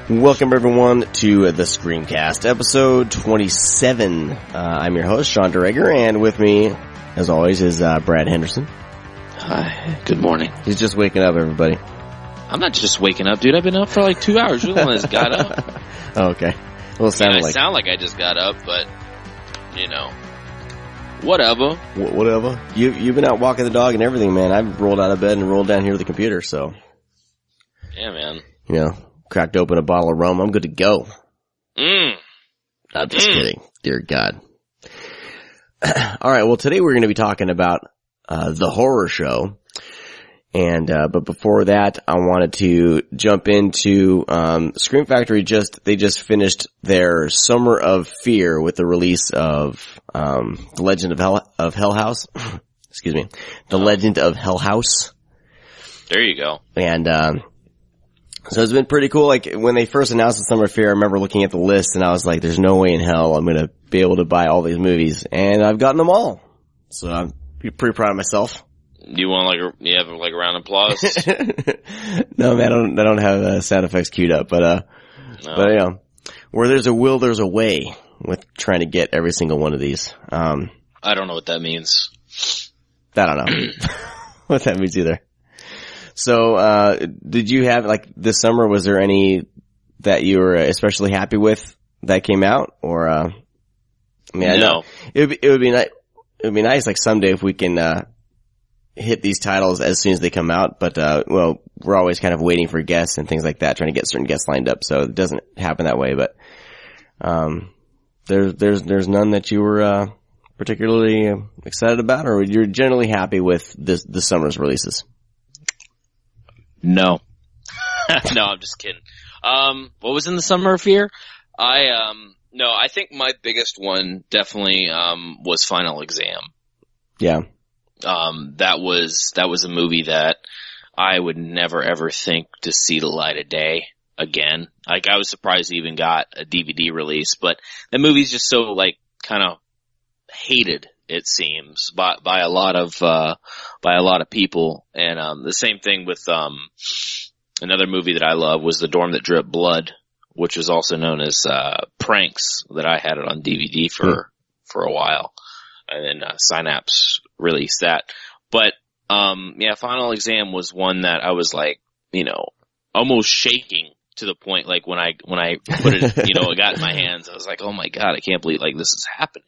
Welcome everyone to the ScreamCast, episode 27. I'm your host, Sean DeReger, and with me, as always, is Brad Henderson. Hi, good morning. He's just waking up, everybody. I'm not just waking up, dude. I've been up for like 2 hours. You're the one that's got up. Oh, okay. Well, I sound like I just got up, but, you know, whatever. Whatever. You've been out walking the dog and everything, man. I've rolled out of bed and rolled down here to the computer, so. Yeah, man. You know, cracked open a bottle of rum. I'm good to go. I'm just kidding. Dear God. All right. Well, today we're going to be talking about the horror show. And but before that, I wanted to jump into Scream Factory. They just finished their Summer of Fear with the release of The Legend of Hell House. Excuse me, The Legend of Hell House. There you go. And so it's been pretty cool. Like when they first announced the Summer of Fear, I remember looking at the list and I was like, "There's no way in hell I'm going to be able to buy all these movies," and I've gotten them all. So I'm pretty proud of myself. Do you want you have like a round of applause? No, man, I don't have sound effects queued up, but you know, where there's a will, there's a way with trying to get every single one of these. I don't know what that means. I don't know what that means either. So, did you have, like, this summer, was there any that you were especially happy with that came out? Or, I mean, I know it would be nice, like, someday if we can, hit these titles as soon as they come out, but, well, we're always kind of waiting for guests and things like that, trying to get certain guests lined up, so it doesn't happen that way, but, there's none that you were, particularly excited about, or you're generally happy with this summer's releases? No. No, I'm just kidding. What was in the Summer of Fear? No, I think my biggest one definitely, was Final Exam. Yeah. That was a movie that I would never ever think to see the light of day again. Like, I was surprised it even got a DVD release, but the movie's just so, like, kind of hated, it seems, by a lot of people. And, the same thing with, another movie that I love was The Dorm That Dripped Blood, which was also known as, Pranks, that I had it on DVD for a while. And then, Synapse released that. But, yeah, Final Exam was one that I was like, you know, almost shaking to the point, like, when I put it, you know, it got in my hands, I was like, oh my God, I can't believe, like, this is happening.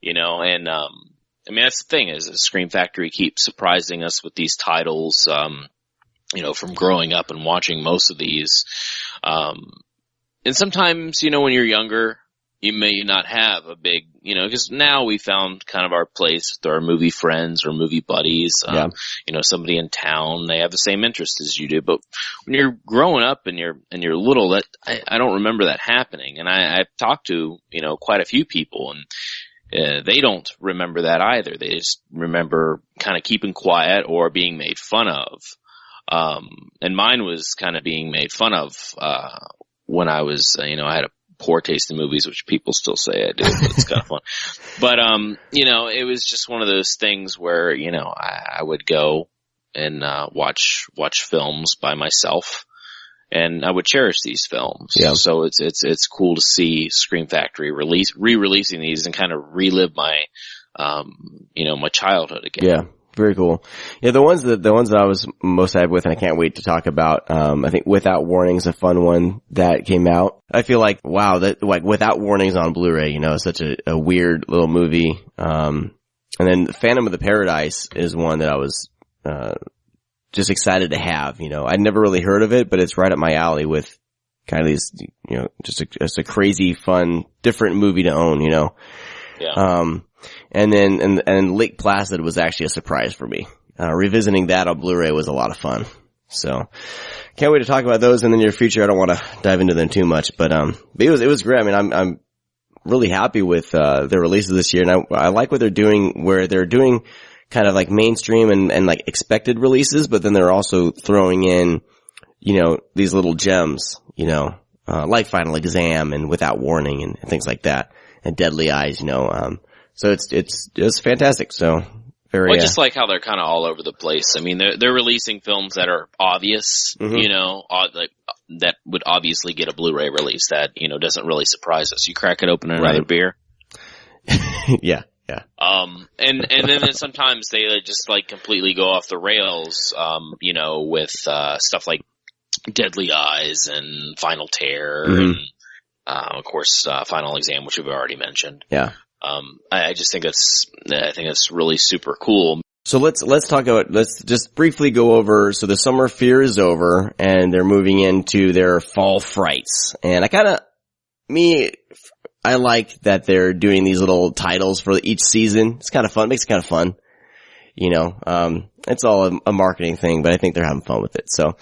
You know, and, I mean, that's the thing is Scream Factory keeps surprising us with these titles, you know, from growing up and watching most of these. And sometimes, you know, when you're younger, you may not have a big, you know, because now we found kind of our place with our movie friends or movie buddies. Yeah. You know, somebody in town, they have the same interest as you do. But when you're growing up and you're little, that I don't remember that happening. And I've talked to, you know, quite a few people, and they don't remember that either. They just remember kind of keeping quiet or being made fun of. And mine was kind of being made fun of, when I was, you know, I had a poor taste in movies, which people still say I do, but it's kind of fun. But, you know, it was just one of those things where, you know, I would go and, watch films by myself. And I would cherish these films. Yeah. So it's cool to see Scream Factory re-releasing these and kind of relive my, you know, my childhood again. Yeah. Very cool. Yeah, the ones that I was most happy with, and I can't wait to talk about, I think Without Warning is a fun one that came out. I feel like, wow, that, like, Without Warning's on Blu-ray, you know, it's such a weird little movie. And then Phantom of the Paradise is one that I was, just excited to have, you know. I'd never really heard of it, but it's right up my alley with kind of these, you know, just a crazy, fun, different movie to own, you know. Yeah. And then, and Lake Placid was actually a surprise for me. Revisiting that on Blu-ray was a lot of fun. So, can't wait to talk about those in the near future. I don't want to dive into them too much, but it was great. I mean, I'm really happy with, their releases this year, and I like what they're doing, where they're doing kind of like mainstream and like expected releases, but then they're also throwing in, you know, these little gems, you know, like Final Exam and Without Warning and things like that, and Deadly Eyes, you know, so it's fantastic. So very, well, I just like how they're kind of all over the place. I mean, they're releasing films that are obvious, you know, like that would obviously get a Blu-ray release that, doesn't really surprise us. You crack it open another beer. Yeah. Yeah. And then sometimes they just like completely go off the rails, with, stuff like Deadly Eyes and Final Tear and, of course, Final Exam, which we've already mentioned. Yeah. I just think it's really super cool. So let's just briefly go over, so the summer fear is over and they're moving into their fall frights. And I like that they're doing these little titles for each season. It's kind of fun. It makes it kind of fun. It's all a marketing thing, but I think they're having fun with it. So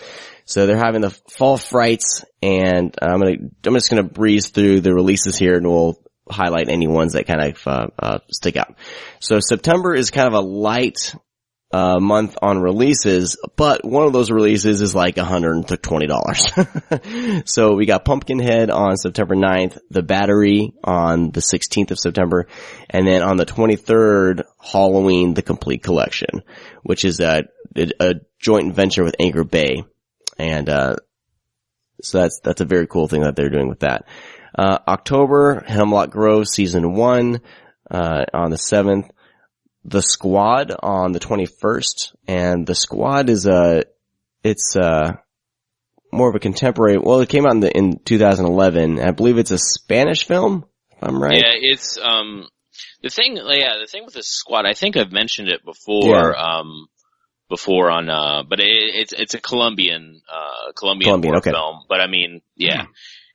they're having the fall frights, and I'm just gonna breeze through the releases here, and we'll highlight any ones that kind of stick out. So September is kind of a light month on releases, but one of those releases is like $120. So we got Pumpkinhead on September 9th, The Battery on the 16th of September, and then on the 23rd, Halloween, The Complete Collection, which is a joint venture with Anchor Bay. And so that's a very cool thing that they're doing with that. October, Hemlock Grove Season 1 on the 7th. The Squad on the 21st, and The Squad is it's more of a contemporary. Well, it came out in 2011. I believe it's a Spanish film, if I'm right. Yeah, it's the thing with The Squad. I think I've mentioned it before. Yeah. Before on, but it's a Colombian horror film. But I mean, yeah.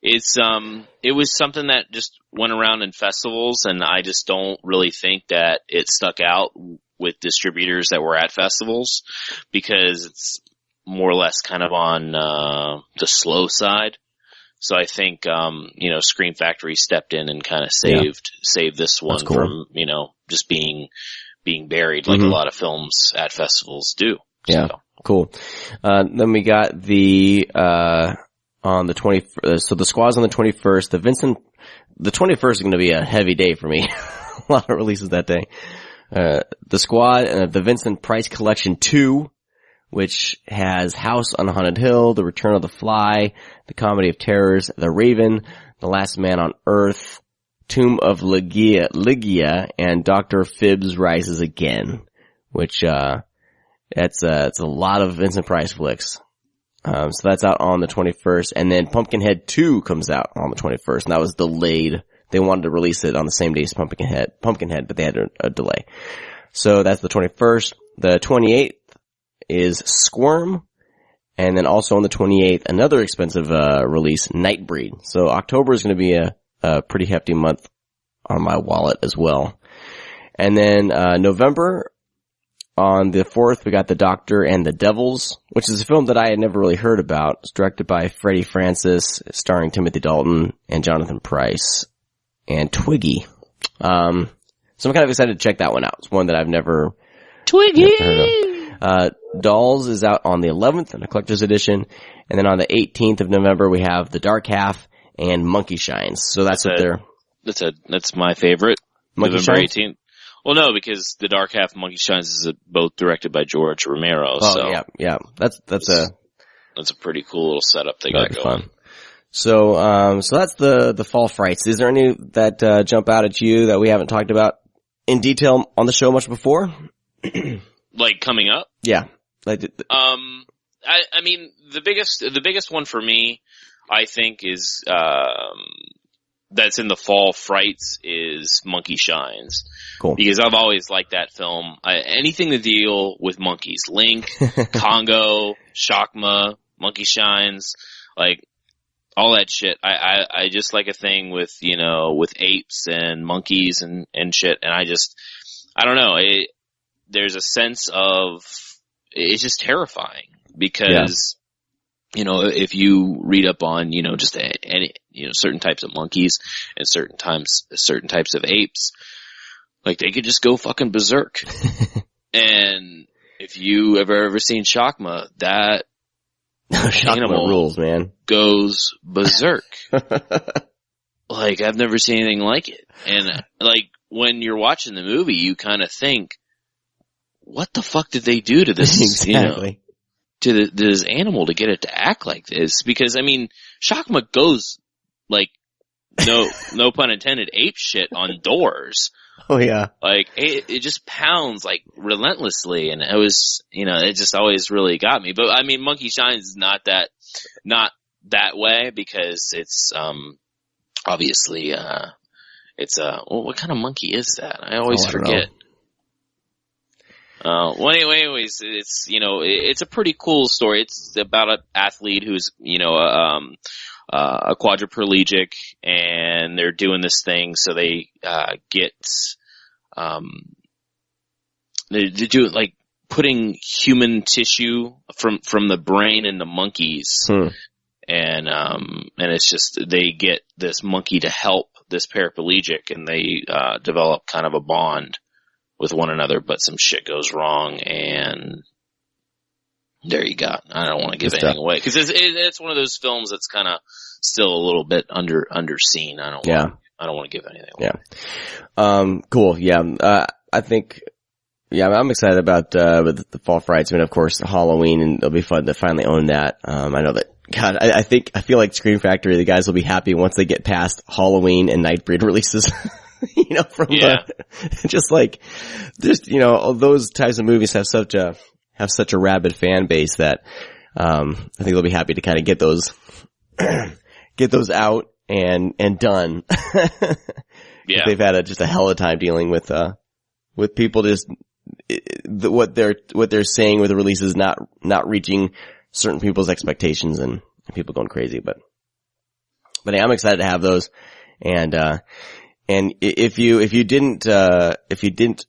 It's, it was something that just went around in festivals, and I just don't really think that it stuck out with distributors that were at festivals, because it's more or less kind of on, the slow side. So I think, Scream Factory stepped in and kind of saved this one from, just being buried like a lot of films at festivals do. Yeah. So. Cool. Then we got on the 21st, so The Squad's on the 21st. The 21st is going to be a heavy day for me. A lot of releases that day. The Squad, the Vincent Price Collection 2, which has House on Haunted Hill, The Return of the Fly, The Comedy of Terrors, The Raven, The Last Man on Earth, Tomb of Ligia, and Dr. Phibbs Rises Again, which, it's a lot of Vincent Price flicks. So that's out on the 21st, and then Pumpkinhead 2 comes out on the 21st, and that was delayed. They wanted to release it on the same day as Pumpkinhead, but they had a delay. So that's the 21st. The 28th is Squirm, and then also on the 28th, another expensive, release, Nightbreed. So October is going to be a pretty hefty month on my wallet as well. And then, November, on the 4th, we got The Doctor and the Devils, which is a film that I had never really heard about. It's directed by Freddie Francis, starring Timothy Dalton and Jonathan Pryce and Twiggy. So I'm kind of excited to check that one out. It's one that I've never heard of. Dolls is out on the 11th in a collector's edition. And then on the 18th of November, we have The Dark Half and Monkey Shines. So that's my favorite. Monkey November Shines? 18th. Well, no, because The Dark Half and Monkey Shines is both directed by George Romero. Oh, so yeah. That's a pretty cool little setup they got going. Fun. So that's the fall frights. Is there any that jump out at you that we haven't talked about in detail on the show much before? Like coming up? Yeah. I mean, the biggest one for me, I think, is that's in the fall frights is Monkey Shines. Cool. Because I've always liked that film. Anything to deal with monkeys. Link, Congo, Shakma, Monkey Shines, like, all that shit. I just like a thing with, with apes and monkeys and shit. And I don't know. There's a sense of, it's just terrifying because, if you read up on, just any, certain types of monkeys and certain types of apes, like they could just go fucking berserk. And if you have ever seen Shakma, that animal rules, man, goes berserk. Like I've never seen anything like it. And like when you're watching the movie, you kind of think, what the fuck did they do to this? Exactly. to this animal to get it to act like this? Because, I mean, Shakma goes, like, no pun intended, ape shit on doors. Oh yeah. Like, it just pounds, like, relentlessly, and it was, it just always really got me. But, I mean, Monkey Shines is not that way, because it's, obviously, what kind of monkey is that? I always forget. Well, anyways, it's, it's a pretty cool story. It's about an athlete who's, a quadriplegic, and they're doing this thing, so they, they do it like putting human tissue from the brain into monkeys. And it's just, they get this monkey to help this paraplegic, and they, develop kind of a bond with one another, but some shit goes wrong, and there you go. I don't want to give anything away, because it's one of those films that's kind of still a little bit underseen. I don't want to give anything away. Yeah. Cool. Yeah. I think, I'm excited about, the Fall Frights. I mean, of course, Halloween, and it'll be fun to finally own that. I know that, God, I feel like Scream Factory, the guys will be happy once they get past Halloween and Nightbreed releases. Just like, just, those types of movies have such a rabid fan base that, I think they'll be happy to kind of get those out and done. Yeah. They've had just a hell of a time dealing with people just, what they're saying with the releases not reaching certain people's expectations, and people going crazy. But yeah, I'm excited to have those. And if you didn't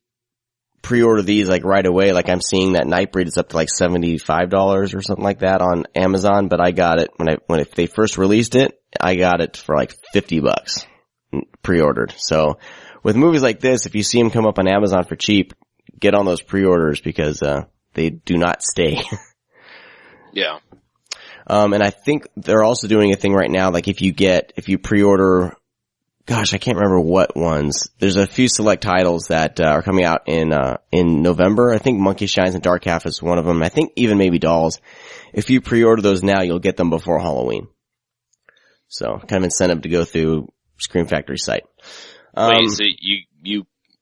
pre-order these like right away, like I'm seeing that Nightbreed is up to like $75 or something like that on Amazon, but I got it when they first released it, I got it for like $50 pre-ordered. So with movies like this, if you see them come up on Amazon for cheap, get on those pre-orders, because they do not stay. Yeah. And I think they're also doing a thing right now, like if you pre-order, gosh, I can't remember what ones. There's a few select titles that are coming out in November. I think Monkey Shines and Dark Half is one of them. I think even maybe Dolls. If you pre-order those now, you'll get them before Halloween. So kind of incentive to go through Scream Factory site. Wait, so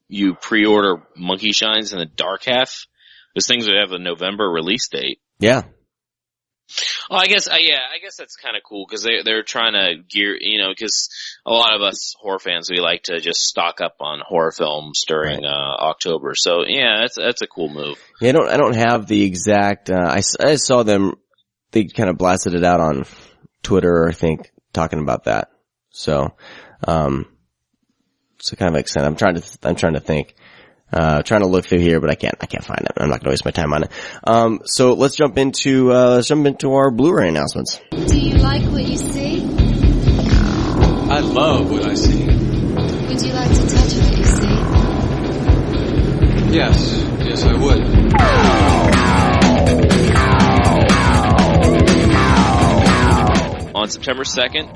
you pre-order Monkey Shines and the Dark Half? Those things would have a November release date. Yeah. Well, I guess that's kind of cool, because they're trying to gear, because a lot of us horror fans, we like to just stock up on horror films during October. So yeah, that's a cool move. Yeah, I don't have the exact. I saw them. They kind of blasted it out on Twitter, I think, talking about that. So kind of extent. I'm trying to think. Trying to look through here, but I can't find it. I'm not going to waste my time on it. So let's jump into our Blu-ray announcements. Do you like what you see? I love what I see. Would you like to touch what you see? Yes, I would. On September 2nd,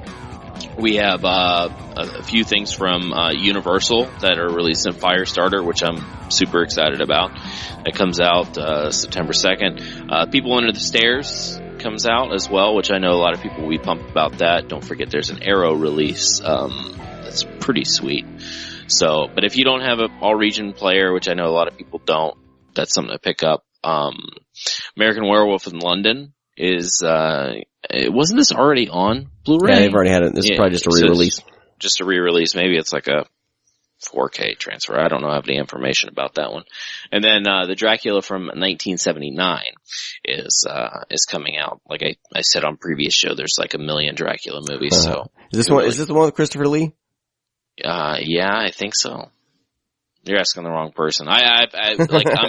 we have a few things from Universal that are released in Firestarter, which I'm super excited about. It comes out September 2nd. People Under the Stairs comes out as well, which I know a lot of people will be pumped about that. Don't forget there's an Arrow release that's pretty sweet. So, but if you don't have an all-region player, which I know a lot of people don't, that's something to pick up. American Werewolf in London is wasn't this already on Blu-ray? Yeah, they've already had it. This is probably just a re-release. Just a re-release. Maybe it's like a 4K transfer. I don't know. I have any information about that one. And then the Dracula from 1979 is coming out. Like I said on previous show, there's like a million Dracula movies. So is this the one with Christopher Lee? Yeah, I think so. You're asking the wrong person. I'm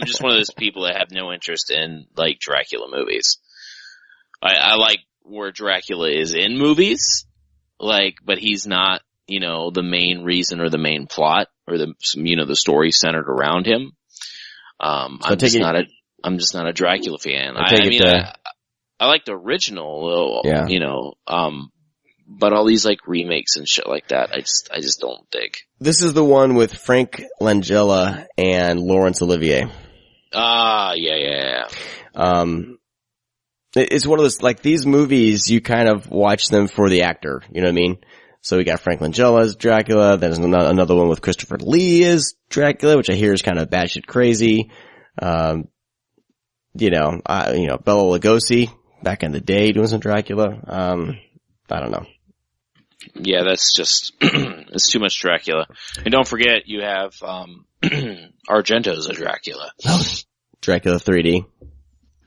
just one of those people that have no interest in like Dracula movies. I like where Dracula is in movies, but he's not, the main reason or the main plot or the story centered around him. I'm just not a Dracula fan. I like the original, but all these like remakes and shit like that, I just don't dig. This is the one with Frank Langella and Laurence Olivier. Yeah. It's one of those, like, these movies, you kind of watch them for the actor, you know what I mean? So we got Frank Langella as Dracula, there's another one with Christopher Lee as Dracula, which I hear is kind of batshit crazy. Bela Lugosi, back in the day doing some Dracula. I don't know. Yeah, that's just, it's too much Dracula. And don't forget, you have, Argento's a Dracula. Dracula 3D.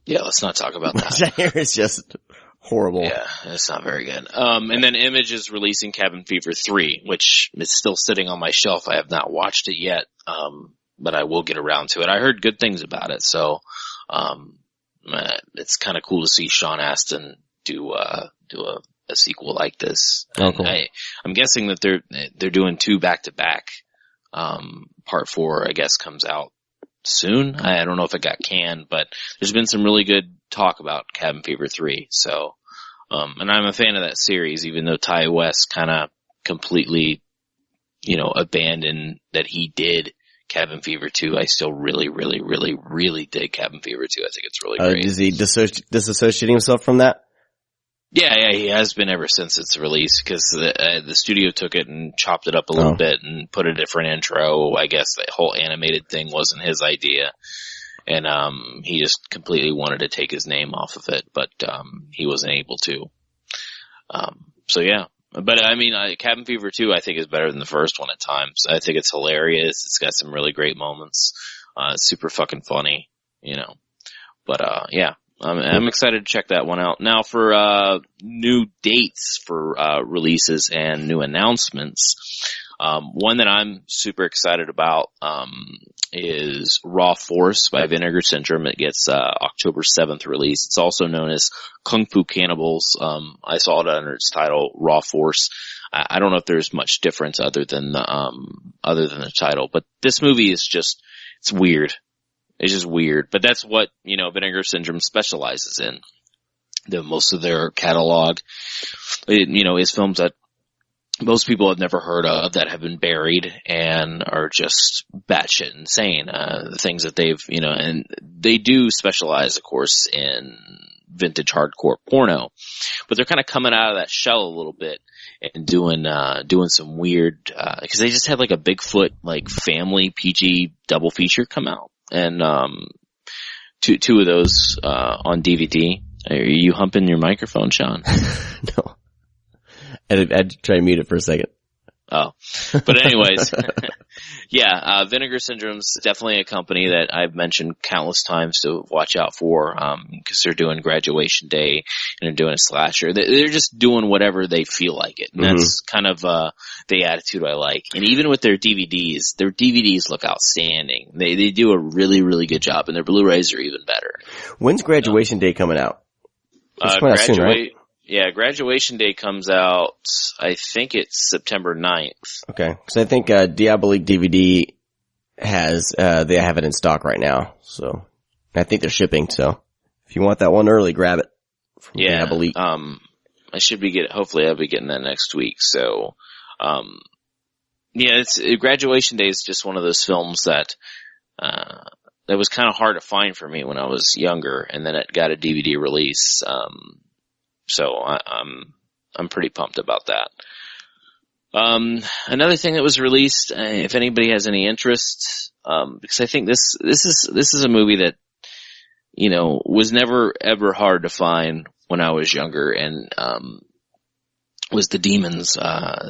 Yeah, let's not talk about that. Which I hear is just horrible. Yeah, it's not very good. And then Image is releasing Cabin Fever 3, which is still sitting on my shelf. I have not watched it yet, but I will get around to it. I heard good things about it, so it's kind of cool to see Sean Astin do a sequel like this. Oh, cool. I'm guessing that they're doing 2 back-to-back. Part 4, I guess, comes out soon. I don't know if it got canned, but there's been some really good talk about Cabin Fever 3. So, and I'm a fan of that series, even though Ty West kind of completely, abandoned that he did Cabin Fever 2. I still really, really, really, really dig Cabin Fever 2. I think it's really great. Is he disassociating himself from that? Yeah, he has been ever since its release, because the studio took it and chopped it up a little bit and put a different intro. I guess the whole animated thing wasn't his idea, and he just completely wanted to take his name off of it, but he wasn't able to. So yeah, but I mean, Cabin Fever 2 I think is better than the first one at times. I think it's hilarious. It's got some really great moments. It's super fucking funny, But yeah. I'm excited to check that one out. Now for, new dates for, releases and new announcements, one that I'm super excited about, is Raw Force by Vinegar Syndrome. It gets, October 7th release. It's also known as Kung Fu Cannibals. I saw it under its title, Raw Force. I don't know if there's much difference other than the title, but this movie is just, it's weird. It's just weird, but that's what, Vinegar Syndrome specializes in. Most of their catalog, is films that most people have never heard of, that have been buried and are just batshit insane. The things that they've, and they do specialize, of course, in vintage hardcore porno, but they're kind of coming out of that shell a little bit and doing some weird, cause they just had like a Bigfoot, like family PG double feature come out. And, two of those, on DVD. Are you humping your microphone, Sean? No. I had to try to mute it for a second. Oh. But anyways, yeah, Vinegar Syndrome's definitely a company that I've mentioned countless times to watch out for, cause they're doing Graduation Day and they're doing a slasher. They're just doing whatever they feel like it. And that's kind of, the attitude I like. And even with their DVDs look outstanding. They do a really, really good job, and their Blu-rays are even better. When's Graduation Day coming out? It's coming out soon, right? Yeah, Graduation Day comes out, I think it's September 9th. Okay. Cause I think, Diabolique DVD has, they have it in stock right now. So I think they're shipping. So if you want that one early, grab it from Diabolique. Hopefully I'll be getting that next week. So, yeah, Graduation Day is just one of those films that was kind of hard to find for me when I was younger, and then it got a DVD release. So I'm pretty pumped about that. Another thing that was released, if anybody has any interest, because I think this is a movie that, was never ever hard to find when I was younger, and, was the Demons,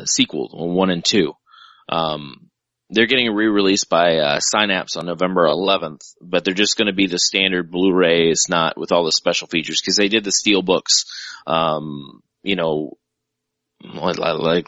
sequel, 1 and 2. They're getting a re-release by, Synapse on November 11th, but they're just gonna be the standard Blu-rays, not with all the special features, cause they did the steel books, like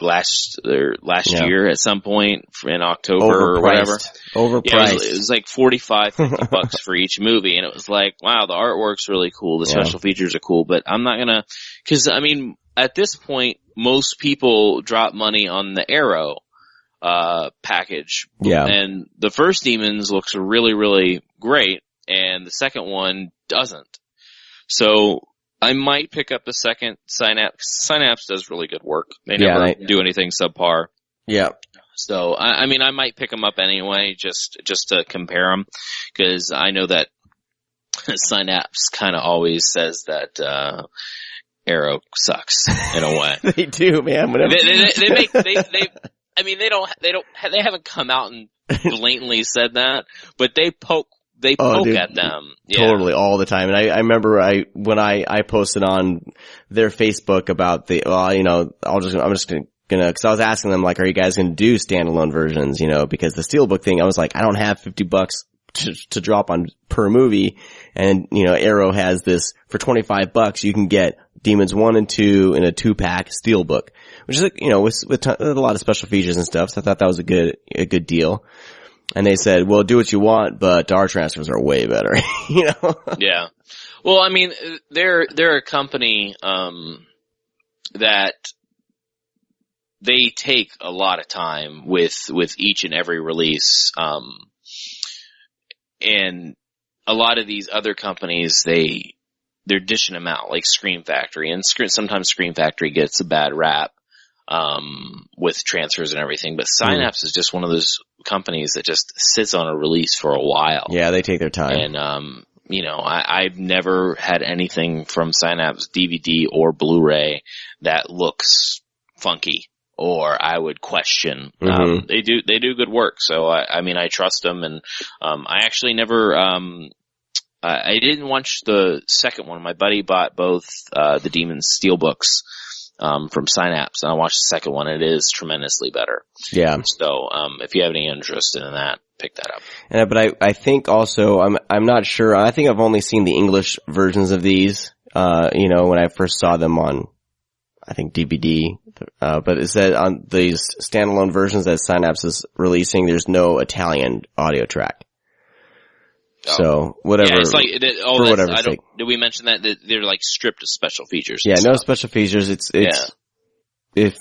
last year at some point in October or whatever. Overpriced. Yeah, it was like $45-50 for each movie, and it was like, wow, the artwork's really cool, the special features are cool, but I'm not gonna, cause I mean, at this point, most people drop money on the Arrow, package. Yeah. And the first Demons looks really, really great, and the second one doesn't. So, I might pick up the second Synapse. Synapse does really good work. They never do anything subpar. Yeah. So, I mean, I might pick them up anyway, just to compare them, because I know that Synapse kind of always says that Arrow sucks in a way. They do, man. Whenever they haven't come out and blatantly said that, but they poke at them. Yeah. Totally, all the time. And I remember when I posted on their Facebook about I'm just gonna, cause I was asking them, like, are you guys gonna do standalone versions, because the Steelbook thing, I was like, I don't have $50 to drop on per movie. And, Arrow has this for $25, you can get Demons 1 and 2 in a 2-pack Steelbook, which is, with a lot of special features and stuff. So I thought that was a good deal. And they said, well, do what you want, but our transfers are way better, Yeah. Well, I mean, they're a company, that they take a lot of time with each and every release. And a lot of these other companies, they're dishing them out, like Scream Factory, and sometimes Scream Factory gets a bad rap, with transfers and everything, but Synapse is just one of those companies that just sits on a release for a while. Yeah, they take their time. And, I've never had anything from Synapse DVD or Blu-ray that looks funky or I would question. Mm-hmm. They do good work. So I trust them, and, I actually never, I didn't watch the second one. My buddy bought both, the Demons Steelbooks, from Synapse, and I watched the second one. It is tremendously better. Yeah. So, if you have any interest in that, pick that up. But I think also, I'm not sure. I think I've only seen the English versions of these, when I first saw them on, I think DVD. But it said on these standalone versions that Synapse is releasing, there's no Italian audio track. Oh. So whatever. Yeah, it's like, for whatever's sake. Did we mention that they're like stripped of special features? Yeah, no special features. It's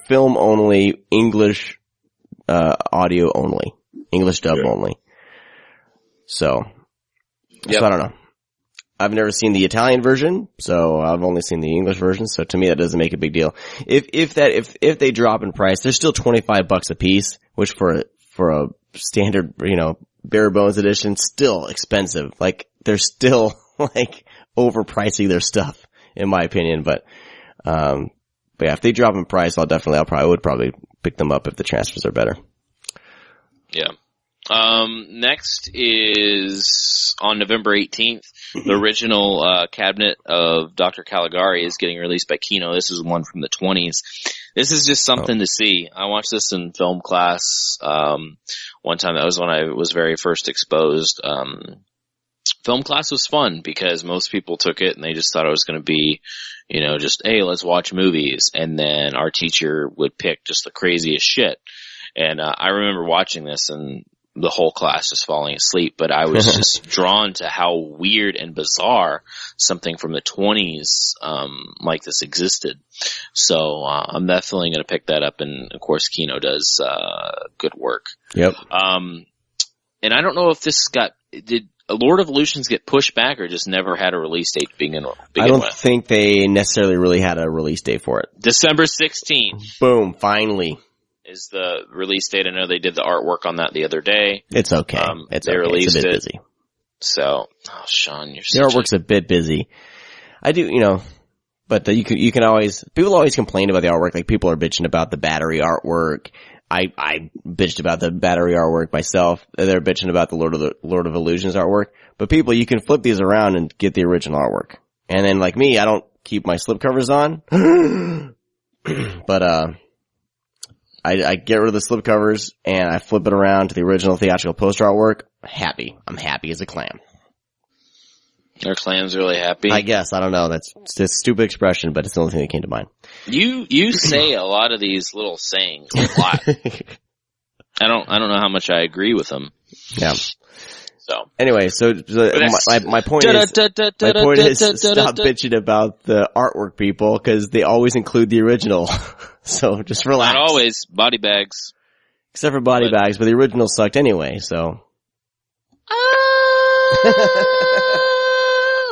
film only, English, audio only, English dub only. So I don't know. I've never seen the Italian version, so I've only seen the English version. So to me, that doesn't make a big deal. If they drop in price, they're still $25 a piece, which for a standard, bare bones edition, still expensive. Like, they're still, like, overpricing their stuff, in my opinion. But yeah, if they drop in price, I would probably pick them up if the transfers are better. Yeah. Next is on November 18th, the original, cabinet of Dr. Caligari is getting released by Kino. This is one from the 20s. This is just something to see. I watched this in film class, one time. That was when I was very first exposed. Film class was fun because most people took it and they just thought it was going to be, just, hey, let's watch movies. And then our teacher would pick just the craziest shit. And, I remember watching this and the whole class just falling asleep, but I was just drawn to how weird and bizarre something from the 20s, like this existed. So, I'm definitely going to pick that up. And of course, Kino does, good work. Yep. And I don't know if did Lord of Illusions get pushed back or just never had a release date to begin with? I don't think they necessarily really had a release date for it. December 16th. Boom, finally. Is the release date. I know they did the artwork on that the other day. It's okay. They released it. Busy. So, Sean, you're the artwork's a bit busy. I do, but you can always, people always complain about the artwork. Like, people are bitching about the battery artwork. I bitched about the battery artwork myself. They're bitching about the Lord of Illusions artwork. But people, you can flip these around and get the original artwork. And then, like me, I don't keep my slipcovers on. But, I get rid of the slipcovers and I flip it around to the original theatrical poster artwork. Happy. I'm happy as a clam. Are clams really happy? I guess. I don't know. That's a stupid expression, but it's the only thing that came to mind. You say a lot of these little sayings a lot. I don't know how much I agree with them. Yeah. So anyway, my point is stop bitching about the artwork, people, because they always include the original. So just relax. Not always. Body bags. Except for body bags, but the original sucked anyway, so.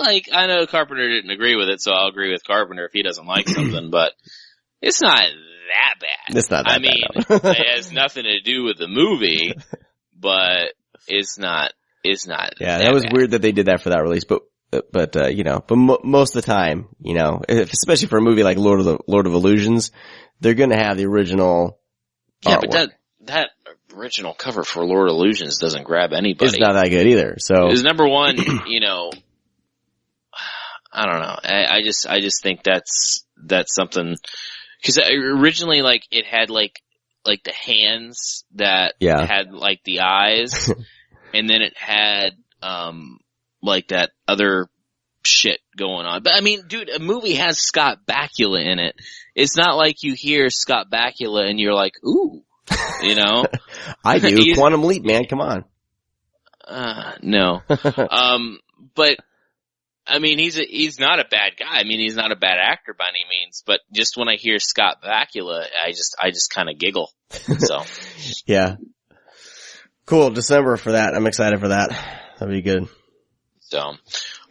Like, I know Carpenter didn't agree with it, so I'll agree with Carpenter if he doesn't like something, but it's not that bad. It's not that bad. It has nothing to do with the movie, but it's not Yeah, that was bad. weird that they did that for that release, but most of the time, especially for a movie like Lord of Illusions, they're going to have the original. Yeah, artwork. but that original cover for Lord of Illusions doesn't grab anybody. It's not that good either. So it was number one. I don't know. I just think that's something, because originally, like, it had like the hands that had like the eyes, and then it had like that other shit going on. But I mean, dude, a movie has Scott Bakula in it. It's not like you hear Scott Bakula and you're like, ooh, I do. Quantum Leap, man. Come on. No. But I mean, he's not a bad guy. I mean, he's not a bad actor by any means, but just when I hear Scott Bakula, I just kind of giggle. So. Yeah. Cool. December for that. I'm excited for that. That'd be good. So, all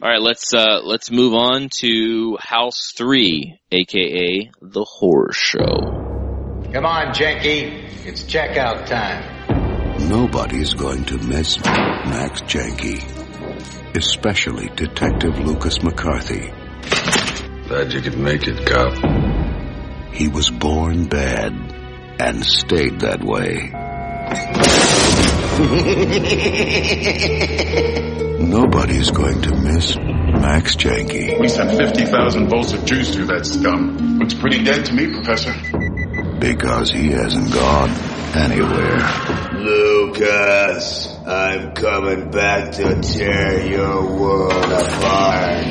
right, let's move on to House 3, aka The Horror Show. Come on, Janky. It's checkout time. Nobody's going to miss Max Janky, especially Detective Lucas McCarthy. Glad you could make it, cop. He was born bad and stayed that way. Nobody's going to miss Max Janky. We sent 50,000 volts of juice through that scum. Looks pretty dead to me, Professor. Because he hasn't gone anywhere. Lucas, I'm coming back to tear your world apart.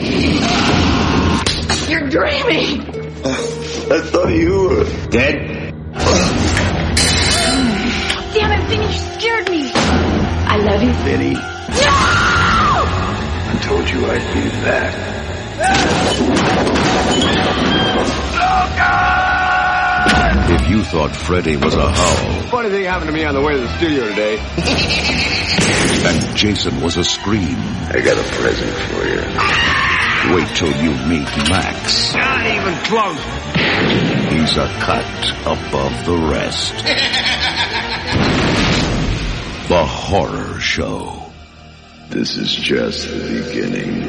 You're dreaming! I thought you were dead. Damn it, Vinny, you scared me. I love you. Vinny. No! I told you I'd be back. If you thought Freddy was a howl. Funny thing happened to me on the way to the studio today. And Jason was a scream. I got a present for you. Wait till you meet Max. Not even close. He's a cut above the rest. The Horror Show. This is just the beginning.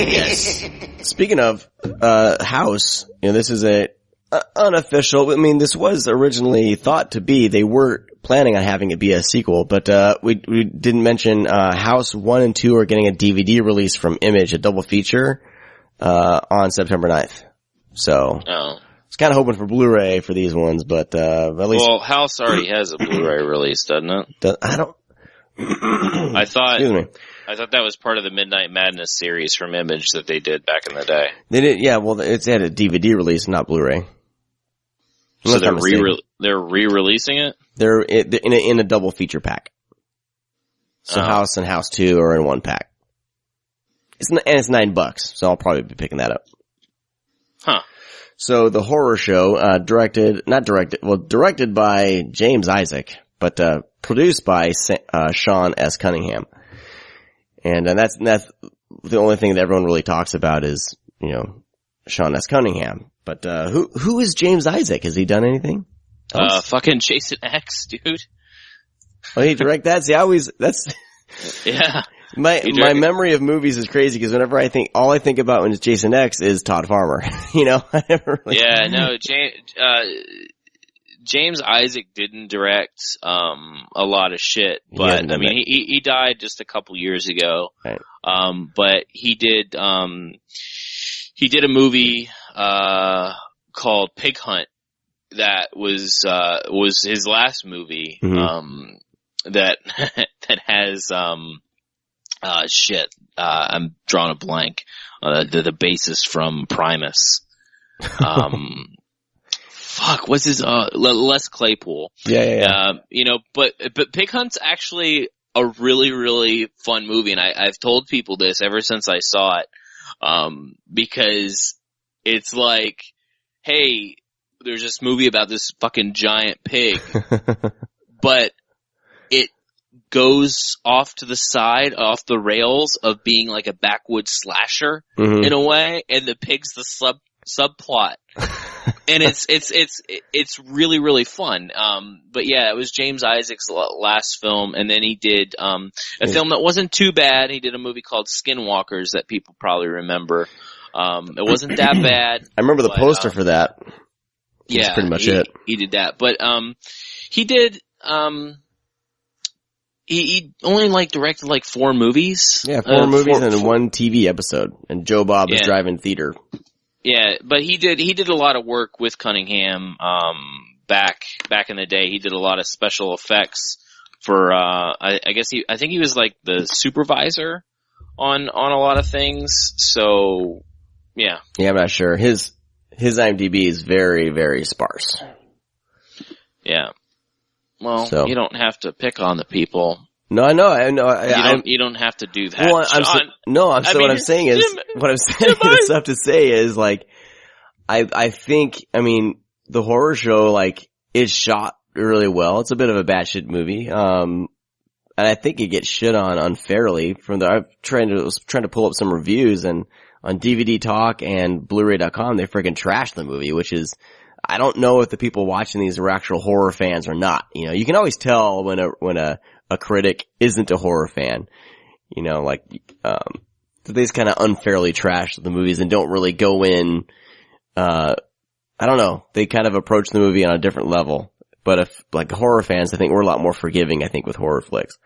Yes. Speaking of House, this is a unofficial. I mean, this was originally thought to be. They were planning on having it be a sequel, but we didn't mention House 1 and 2 are getting a DVD release from Image, a double feature on September 9th. So I was kind of hoping for Blu-ray for these ones, but at least House already has a Blu-ray release, doesn't it? I don't. I thought Excuse me. I thought that was part of the Midnight Madness series from Image that they did back in the day. They did, yeah. Well, it's had a DVD release, not Blu-ray. So they're re-releasing it? They're in a double feature pack. So House and House 2 are in one pack. It's $9, so I'll probably be picking that up. Huh. So the Horror Show, directed by James Isaac, but produced by Sean S. Cunningham. And that's the only thing that everyone really talks about is, Sean S. Cunningham. But who is James Isaac? Has he done anything else? Fucking Jason X, dude. Oh, he direct that? See, yeah. My memory of movies is crazy because whenever all I think about when it's Jason X is Todd Farmer. I never really. Yeah, no, James Isaac didn't direct a lot of shit, but I mean he died just a couple years ago. Right. But he did a movie called Pig Hunt that was his last movie. Mm-hmm. That has I'm drawing a blank. The bassist from Primus. Fuck, what's his, Les Claypool. Yeah. But Pig Hunt's actually a really, really fun movie, and I've told people this ever since I saw it, because it's like, hey, there's this movie about this fucking giant pig, but it goes off to the side, off the rails of being like a backwoods slasher in a way, and the pig's the subplot. And it's really, really fun. But yeah, it was James Isaac's last film, and then he did, a film that wasn't too bad. He did a movie called Skinwalkers that people probably remember. It wasn't that bad. I remember the poster for that. Yeah. That's pretty much it. He did that. But, he did, he only directed 4 movies. Yeah, 4 movies and 1 TV episode. And Joe Bob was driving theater. Yeah, but he did a lot of work with Cunningham, back in the day. He did a lot of special effects for, I think he was like the supervisor on a lot of things. So, yeah. Yeah, I'm not sure. His IMDb is very, very sparse. Yeah. Well, you don't have to pick on the people. No, I know. You don't have to do that. Well, what I'm saying is stuff to say is I think, the horror show, is shot really well. It's a bit of a batshit movie. And I think it gets shit on unfairly I was trying to pull up some reviews, and on DVD Talk and Blu-ray.com, they freaking trashed the movie, which is, I don't know if the people watching these are actual horror fans or not. You can always tell when a critic isn't a horror fan. They just kind of unfairly trash the movies and don't really go in, I don't know. They kind of approach the movie on a different level. But if, horror fans, I think we're a lot more forgiving, I think, with horror flicks.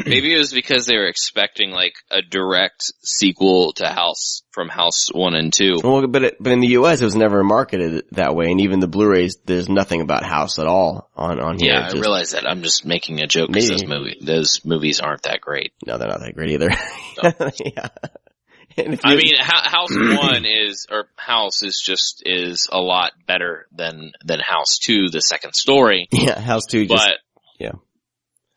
Maybe it was because they were expecting a direct sequel to House from House 1 and 2. Well, but in the US it was never marketed that way, and even the Blu-rays, there's nothing about House at all on here. Yeah, I realize that. I'm just making a joke because those movies aren't that great. No, they're not that great either. No. Yeah. House 1 is a lot better than House 2, the second story. Yeah, House 2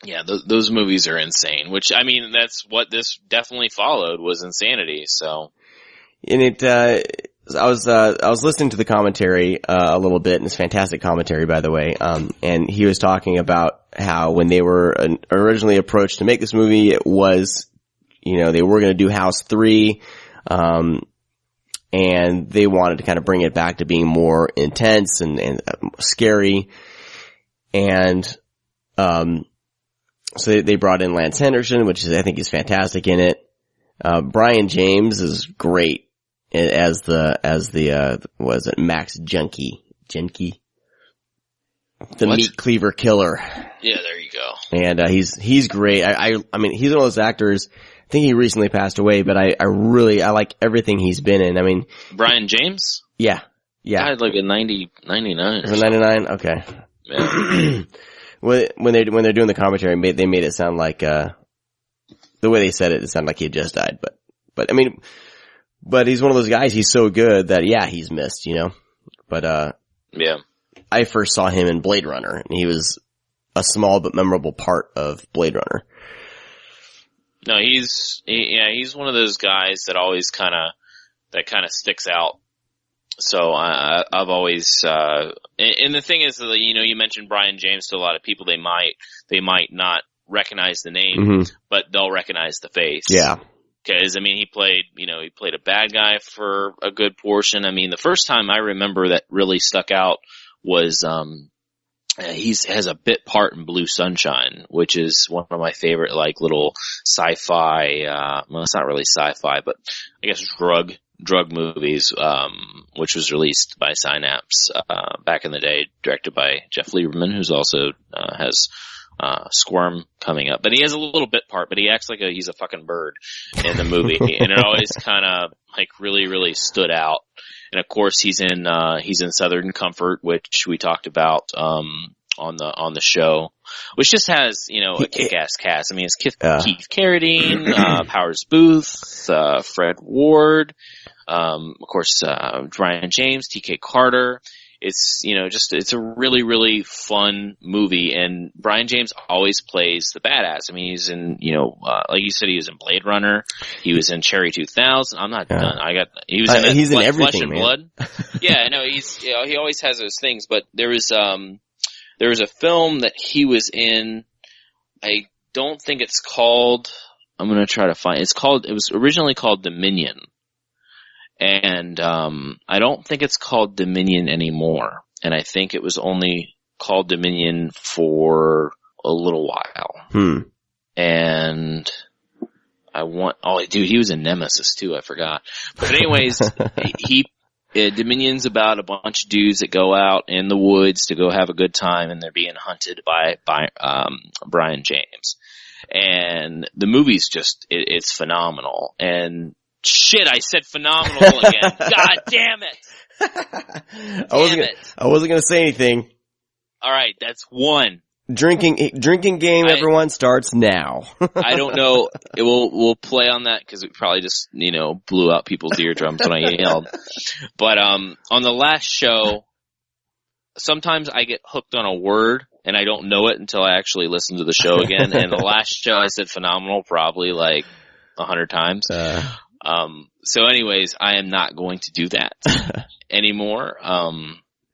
Yeah, those movies are insane, which, that's what this definitely followed, was insanity, so. And I was listening to the commentary, a little bit, and it's fantastic commentary, by the way, and he was talking about how when they were originally approached to make this movie, it was, they were gonna do House 3, and they wanted to kind of bring it back to being more intense and scary, and, so they brought in Lance Henderson, which I think is fantastic in it. Brian James is great as the was it Max Junkie? The meat cleaver killer. Yeah, there you go. And, he's great. He's one of those actors, I think he recently passed away, but I like everything he's been in. Brian James? Yeah. I had a 99. 99? Okay. Yeah. When they're doing the commentary, they made it sound like, the way they said it, it sounded like he had just died, but he's one of those guys, he's so good that, yeah, he's missed, but, yeah. I first saw him in Blade Runner, and he was a small but memorable part of Blade Runner. No, he's one of those guys that always kind of sticks out. So I've always, and the thing is that, you mentioned Brian James to a lot of people, they might not recognize the name, but they'll recognize the face. Yeah. Cause, he played a bad guy for a good portion. The first time I remember that really stuck out was, he has a bit part in Blue Sunshine, which is one of my favorite, little sci-fi, well, it's not really sci-fi, but I guess drug movies, which was released by Synapse, back in the day, directed by Jeff Lieberman, who's also, has, Squirm coming up. But he has a little bit part, but he acts like he's a fucking bird in the movie. And it always kind of, really, really stood out. And of course he's in Southern Comfort, which we talked about, on the show, which just has, a kick-ass cast. It's Keith Carradine, Powers Booth, Fred Ward, of course, Brian James, TK Carter. It's, it's a really, really fun movie, and Brian James always plays the badass. He's in, like you said, he was in Blade Runner. He was in Cherry 2000. I'm not done. He's in everything, Flesh and Blood. Yeah, no, he always has those things, but there was a film that he was in. I don't think it's called, I'm going to try to find, it was originally called Dominion. And I don't think it's called Dominion anymore. And I think it was only called Dominion for a little while. And he was in Nemesis too, I forgot. But anyways, Dominion's about a bunch of dudes that go out in the woods to go have a good time, and they're being hunted by Brian James. And the movie's just, it's phenomenal. And shit, I said phenomenal again. God damn it. I wasn't gonna say anything. Alright, that's one. Drinking game, everyone, starts now. I don't know. We'll play on that because it probably just, blew out people's eardrums when I yelled. But, on the last show, sometimes I get hooked on a word and I don't know it until I actually listen to the show again. And the last show I said phenomenal probably like 100 times. So anyways, I am not going to do that anymore.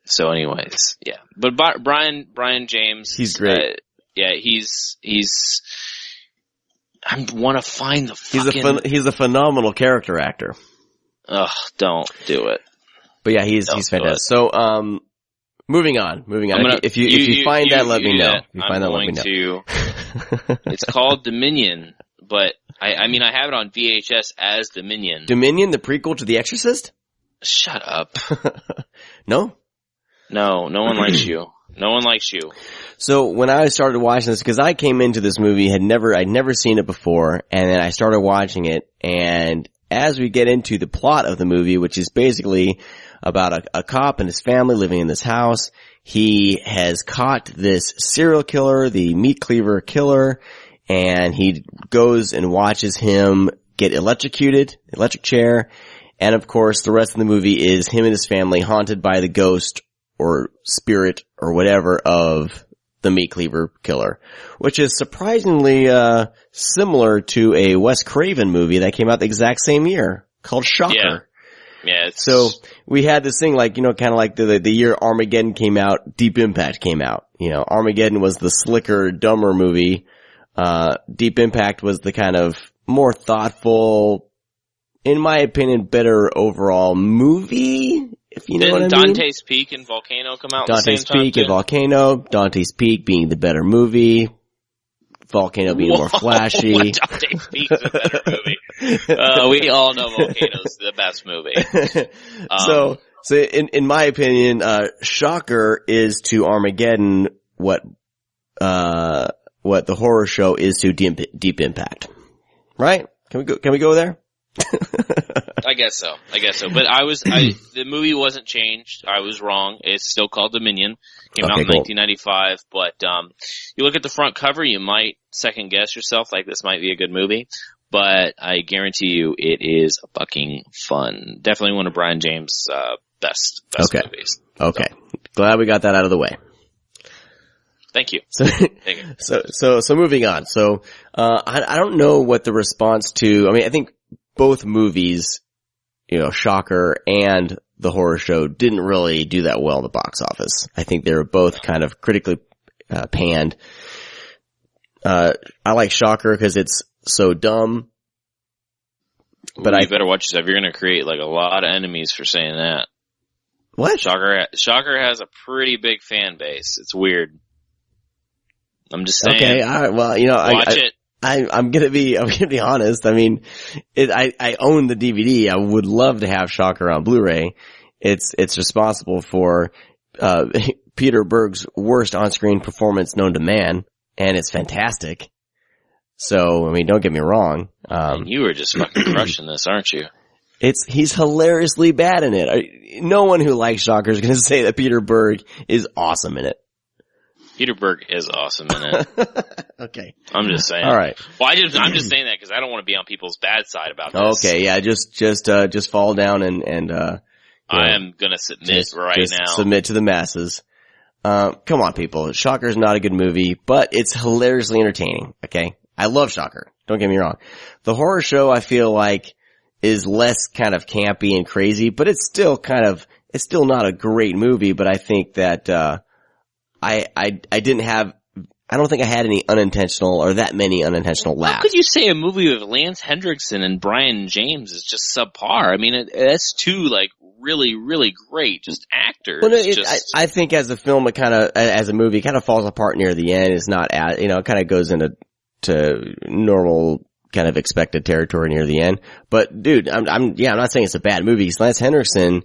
So anyways, yeah. But Brian James, he's great. I want to find the fucking... He's a phenomenal character actor. Ugh, don't do it. But yeah, he's fantastic. So, moving on. If you find that, let me know. It's called Dominion, but I mean, I have it on VHS as Dominion. Dominion, the prequel to The Exorcist? Shut up. No? No one likes you. No one likes you. So when I started watching this, because I came into this movie, I'd never seen it before, and then I started watching it, and as we get into the plot of the movie, which is basically about a cop and his family living in this house, he has caught this serial killer, the meat cleaver killer, and he goes and watches him get electrocuted, electric chair, and of course the rest of the movie is him and his family haunted by the ghost or spirit or whatever of the meat cleaver killer, which is surprisingly similar to a Wes Craven movie that came out the exact same year called Shocker. Yeah. So we had this thing like, kind of like the year Armageddon came out, Deep Impact came out. Armageddon was the slicker, dumber movie. Deep Impact was the kind of more thoughtful, in my opinion, better overall movie. If you know what I mean. Didn't Dante's Peak and Volcano come out at the same time? Dante's Peak and Volcano. Dante's Peak being the better movie. Volcano being more flashy. Dante's Peak is a better movie. We all know Volcano's the best movie. So in my opinion, Shocker is to Armageddon what the horror show is to Deep Impact. Right? Can we go there? I guess so. But the movie wasn't changed. I was wrong. It's still called Dominion. Came out in 1995. But, you look at the front cover, you might second guess yourself like this might be a good movie. But I guarantee you it is fucking fun. Definitely one of Brian James' best movies. Okay. Glad we got that out of the way. Thank you. So moving on. So, I don't know what the response to, I think both movies, Shocker and the horror show didn't really do that well in the box office. I think they were both kind of critically, panned. I like Shocker because it's so dumb. But you better watch yourself. You're gonna create like a lot of enemies for saying that. What? Shocker has a pretty big fan base. It's weird. I'm just saying. Okay, all right. Well, watch it. I'm gonna be honest. I own the DVD. I would love to have Shocker on Blu-ray. It's responsible for, Peter Berg's worst on-screen performance known to man, and it's fantastic. So, don't get me wrong. You were just fucking crushing this, aren't you? He's hilariously bad in it. No one who likes Shocker is gonna say that Peter Berg is awesome in it. Peter Berg is awesome in it. Okay. I'm just saying. All right. Well, I'm just saying that because I don't want to be on people's bad side about this. Okay, yeah, just fall down and I am gonna submit right now. Submit to the masses. Come on, people. Shocker's not a good movie, but it's hilariously entertaining. Okay? I love Shocker. Don't get me wrong. The horror show, I feel like, is less kind of campy and crazy, but it's still not a great movie, but I think that, I I don't think I had any unintentional or that many unintentional laughs. How could you say a movie with Lance Hendrickson and Brian James is just subpar? I mean, that's two like really, really great just actors. Well, no, I think as a film, as a movie, it kind of falls apart near the end. It's not as, it kind of goes into normal kind of expected territory near the end. But dude, I'm not saying it's a bad movie. Lance Henriksen,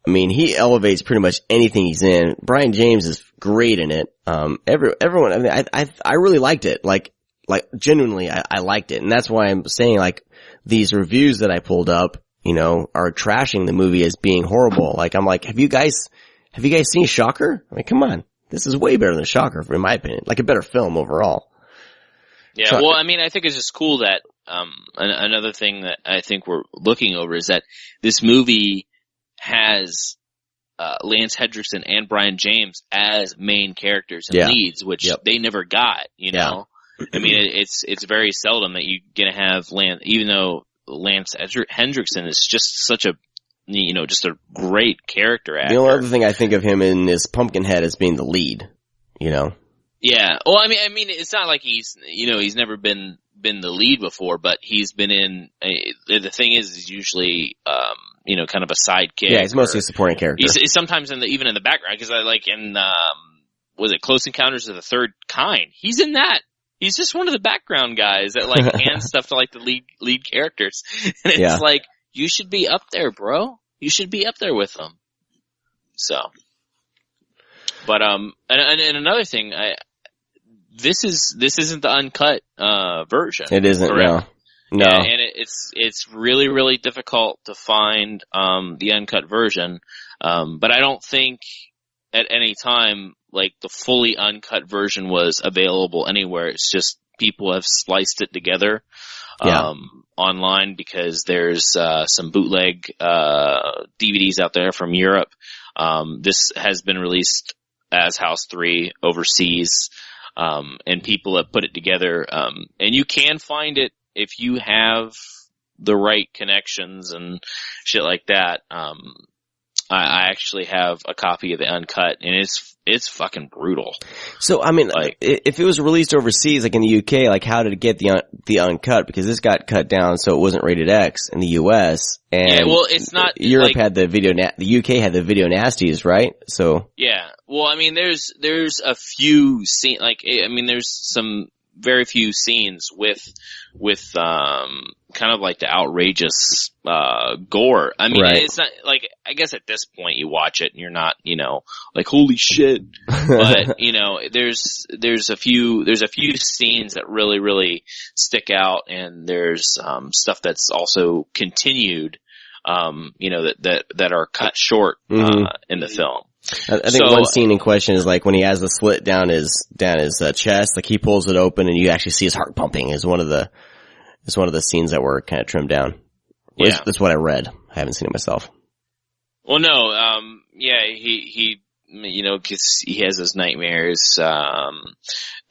I mean, he elevates pretty much anything he's in. Brian James is great in it. Everyone, I mean, I really liked it. Like genuinely, I liked it. And that's why I'm saying like these reviews that I pulled up, are trashing the movie as being horrible. Like, I'm like, have you guys seen Shocker? I mean, come on. This is way better than Shocker, in my opinion. Like a better film overall. Yeah, well, I mean, I think it's just cool that, another thing that I think we're looking over is that this movie has, Lance Hendrickson and Brian James as main characters and leads, which they never got, know? I mean, it's very seldom that you're gonna have even though Lance Hendrickson is just such a, just a great character actor. The only other thing I think of him in is Pumpkinhead as being the lead, Yeah. Well, I mean, it's not like he's never been the lead before, but he's been in, the thing is he's usually, kind of a sidekick. Yeah, he's mostly a supporting character. He's sometimes even in the background, cause I like in, was it Close Encounters of the Third Kind? He's in that. He's just one of the background guys that like hands stuff to like the lead characters. And it's like, you should be up there, bro. You should be up there with them. So. But, and another thing, this isn't the uncut, version. It isn't, correct? No. And it's really, really difficult to find, the uncut version. But I don't think at any time, like the fully uncut version was available anywhere. It's just people have spliced it together, online because there's, some bootleg, DVDs out there from Europe. This has been released as House 3 overseas, and people have put it together, and you can find it if you have the right connections and shit like that. I actually have a copy of the uncut, and it's fucking brutal. So, I mean, like, if it was released overseas, like in the UK, like how did it get the uncut? Because this got cut down so it wasn't rated X in the US. And well, it's not, Europe had the the UK had the video nasties, right? So. Yeah. Well, I mean, there's a few scenes, there's some very few scenes with, kind of like the outrageous, gore. I mean, It's not, like, I guess at this point you watch it and you're not, like, holy shit. But, there's a few scenes that really, really stick out, and there's, stuff that's also continued, that are cut short, in the film. I think one scene in question is like when he has the slit down his chest, like he pulls it open and you actually see his heart pumping. Is one of the scenes that were kind of trimmed down. Yeah. That's what I read. I haven't seen it myself. Well, no, he cause he has those nightmares.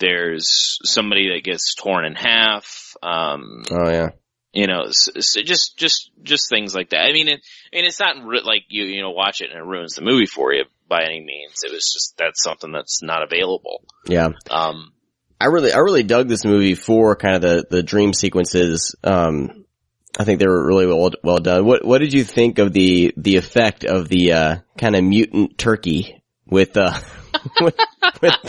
There's somebody that gets torn in half. Oh yeah. So just things like that. I mean, it's not like you watch it and it ruins the movie for you by any means. It was just, that's something that's not available. Yeah. I really dug this movie for kind of the dream sequences. I think they were really well done. What did you think of the effect of the, kind of mutant turkey with with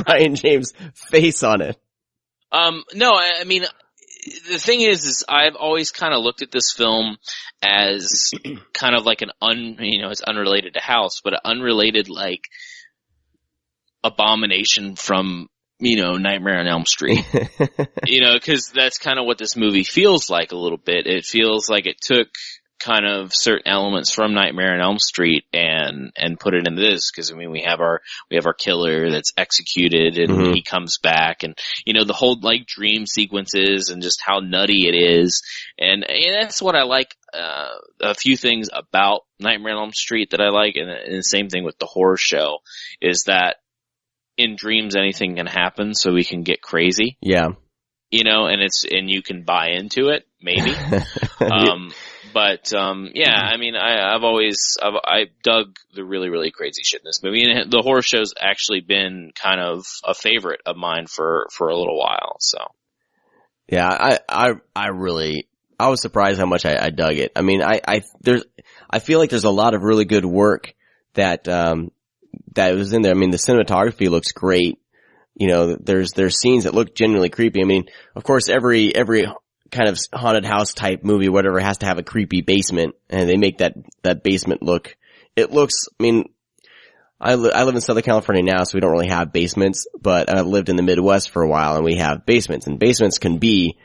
Brian James' face on it? No, I mean, the thing is I've always kind of looked at this film as kind of like it's unrelated to House, but an unrelated, like, abomination from, Nightmare on Elm Street. Cause that's kind of what this movie feels like a little bit. It feels like it took kind of certain elements from Nightmare on Elm Street and put it in this. Cause we have our killer that's executed and he comes back and, the whole like dream sequences and just how nutty it is. And that's what I like, a few things about Nightmare on Elm Street that I like. And the same thing with the horror show is that in dreams anything can happen so we can get crazy. Yeah. And you can buy into it. maybe. Yeah, I mean, I dug the really, really crazy shit in this movie, and the horror show's actually been kind of a favorite of mine for a little while, so. Yeah, I was surprised how much I dug it. I mean, I feel like there's a lot of really good work that was in there. I mean, the cinematography looks great. You know, there's scenes that look genuinely creepy. I mean, of course, every kind of haunted house type movie, whatever, has to have a creepy basement, and they make that basement look, I mean, I live in Southern California now, so we don't really have basements, but I've lived in the Midwest for a while, and we have basements, and basements can be,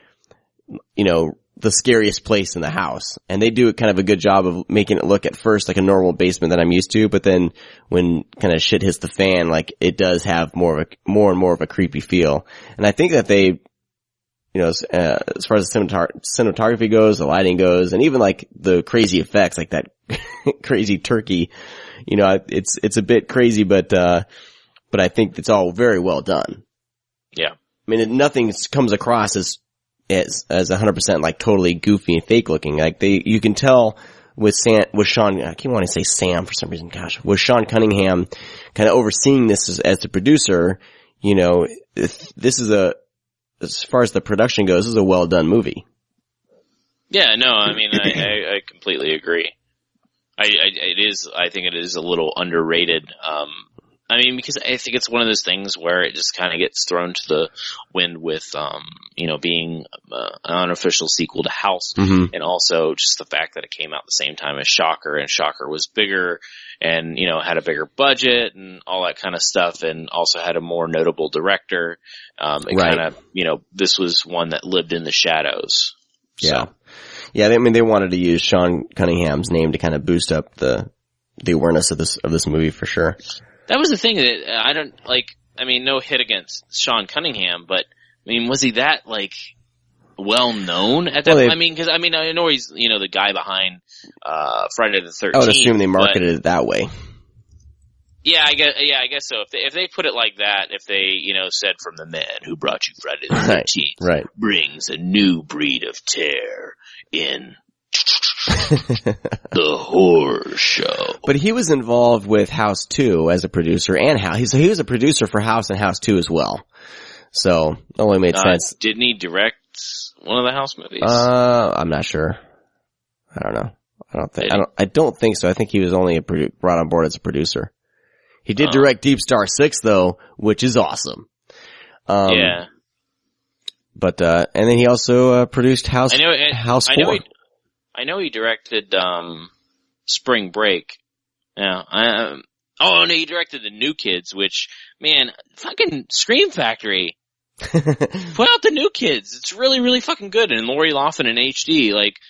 you know, the scariest place in the house. And they do kind of a good job of making it look at first like a normal basement that I'm used to, but then when kind of shit hits the fan, like it does have more and more of a creepy feel. And I think that they, you know, as far as the cinematography goes, the lighting goes, and even like the crazy effects, like that crazy turkey, you know, it's a bit crazy, but I think it's all very well done. Yeah. I mean, nothing comes across as 100% like totally goofy and fake looking. Like you can tell with Sean, I keep wanting to say Sam for some reason, gosh, with Sean Cunningham kind of overseeing this as the producer, you know, this is as far as the production goes, this is a well done movie. Yeah, no, I mean, I completely agree. I think it is a little underrated. I mean, because I think it's one of those things where it just kind of gets thrown to the wind with, you know, being an unofficial sequel to House, and also just the fact that it came out the same time as Shocker, and Shocker was bigger and, you know, had a bigger budget and all that kind of stuff, and also had a more notable director. It kind of, you know, this was one that lived in the shadows. Yeah. So. Yeah, I mean, they wanted to use Sean Cunningham's name to kind of boost up the awareness of this movie for sure. That was the thing that I don't like. I mean, no hit against Sean Cunningham, but I mean, was he that like well known at that? Well, I mean, because I know he's, you know, the guy behind Friday the 13th. I would assume they marketed it that way. Yeah, I guess so. If they put it like that, if they, you know, said from the man who brought you Friday the 13th, brings a new breed of terror in the horror show. But he was involved with House 2 as a producer, and he was a producer for House and House 2 as well. So it only made sense. Didn't he direct one of the House movies? I'm not sure. I don't know. I don't think so. I think he was only brought on board as a producer. He did direct Deep Star 6 though, which is awesome. Yeah. But and then he also produced House 4. I know he directed Spring Break. Yeah. He directed The New Kids, which, man, fucking Scream Factory. Put out The New Kids. It's really, really fucking good. And Lori Loughlin in HD, like,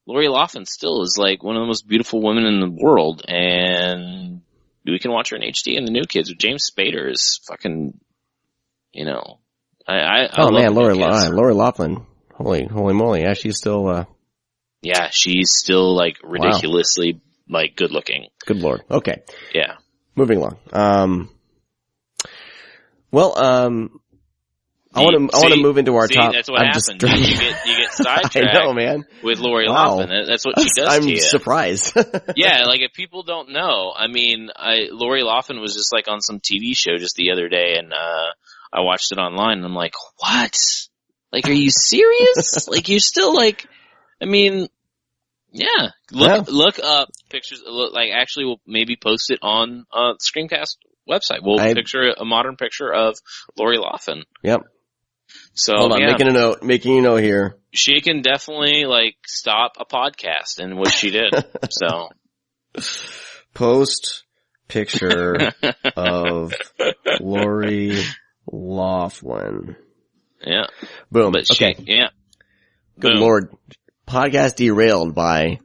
Lori Loughlin still is like one of the most beautiful women in the world, and we can watch her in HD. And The New Kids with James Spader is fucking, you know, I man, Lori Loughlin. Holy moly. Yeah, she's still, yeah, she's still like ridiculously like good looking. Good Lord. Okay. Yeah. Moving along. I want to move into our top. That's what happens. You get sidetracked. I know, man. With Lori Loughlin. That's what she does to you. I'm surprised. Yeah, like if people don't know, I mean, Lori Loughlin was just like on some TV show just the other day, and I watched it online, and I'm like, what? Like, are you serious? Like, you're still like, I mean, yeah. Look up pictures. Actually, we'll maybe post it on the ScreamCast website. We'll picture a modern picture of Lori Loughlin. Yep. So hold on, making a note here. She can definitely like stop a podcast, and what she did. So post picture of Lori Loughlin. Yeah. Boom. But okay. Yeah. Good Boom. Lord. Podcast derailed by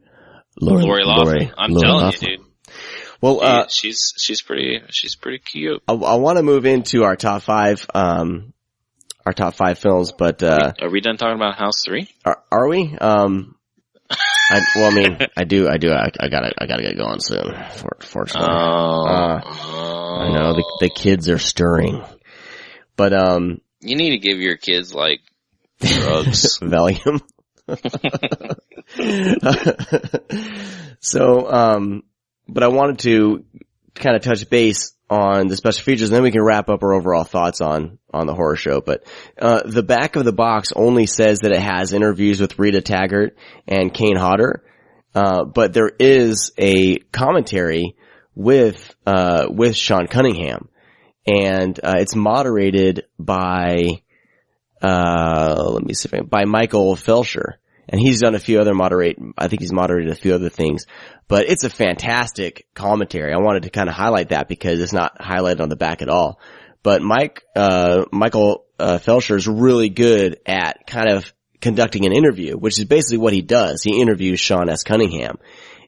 Lori Loughlin. I'm telling you, dude. Well, she's pretty cute. I want to move into our top 5, our top 5 films, but, are we done talking about House 3? Are we? I gotta get going soon, fortunately. I know, the kids are stirring. But, you need to give your kids, like, drugs. Valium. So, but I wanted to kind of touch base on the special features, and then we can wrap up our overall thoughts on the horror show. But the back of the box only says that it has interviews with Rita Taggart and Kane Hodder, but there is a commentary with Sean Cunningham, and it's moderated by by Michael Felsher. And he's done a few other I think he's moderated a few other things, but it's a fantastic commentary. I wanted to kind of highlight that because it's not highlighted on the back at all. But Michael Felsher is really good at kind of conducting an interview, which is basically what he does. He interviews Sean S. Cunningham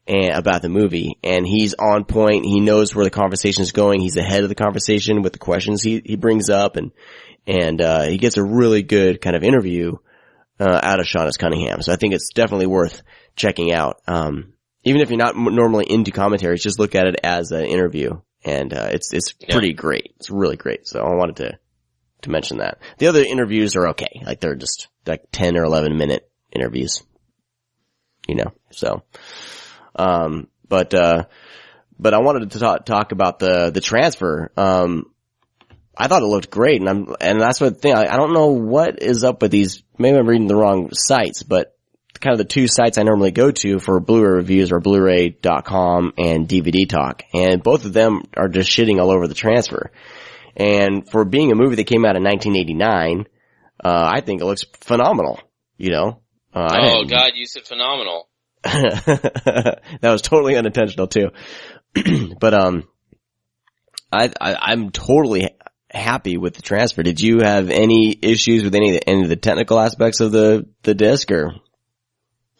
about the movie, and he's on point. He knows where the conversation is going. He's ahead of the conversation with the questions he brings up, and he gets a really good kind of interview out of Sean S. Cunningham. So I think it's definitely worth checking out. Even if you're not normally into commentaries, just look at it as an interview, and it's pretty great. It's really great. So I wanted to mention that. The other interviews are okay. Like they're just like 10 or 11 minute interviews. So but I wanted to talk about the transfer. I thought it looked great, and that's what the thing. I don't know what is up with these. Maybe I'm reading the wrong sites, but kind of the two sites I normally go to for Blu-ray reviews are Blu-ray.com and DVD Talk, and both of them are just shitting all over the transfer. And for being a movie that came out in 1989, I think it looks phenomenal. Oh God, you said phenomenal. That was totally unintentional too. But I'm totally happy with the transfer. Did you have any issues with any of the technical aspects of the disc, or?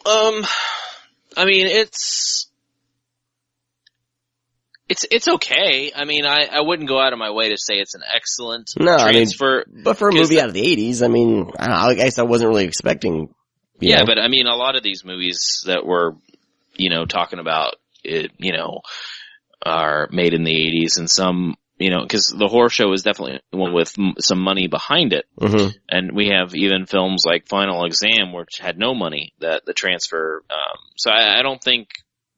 I mean, it's okay. I mean, I wouldn't go out of my way to say it's an excellent transfer. But for a movie out of the 80s, I mean, I guess I wasn't really expecting. You know. But I mean, a lot of these movies that we're, talking about, are made in the 80s, and some, because the horror show is definitely one with some money behind it. Mm-hmm. And we have even films like Final Exam, which had no money, that the transfer, so I don't think,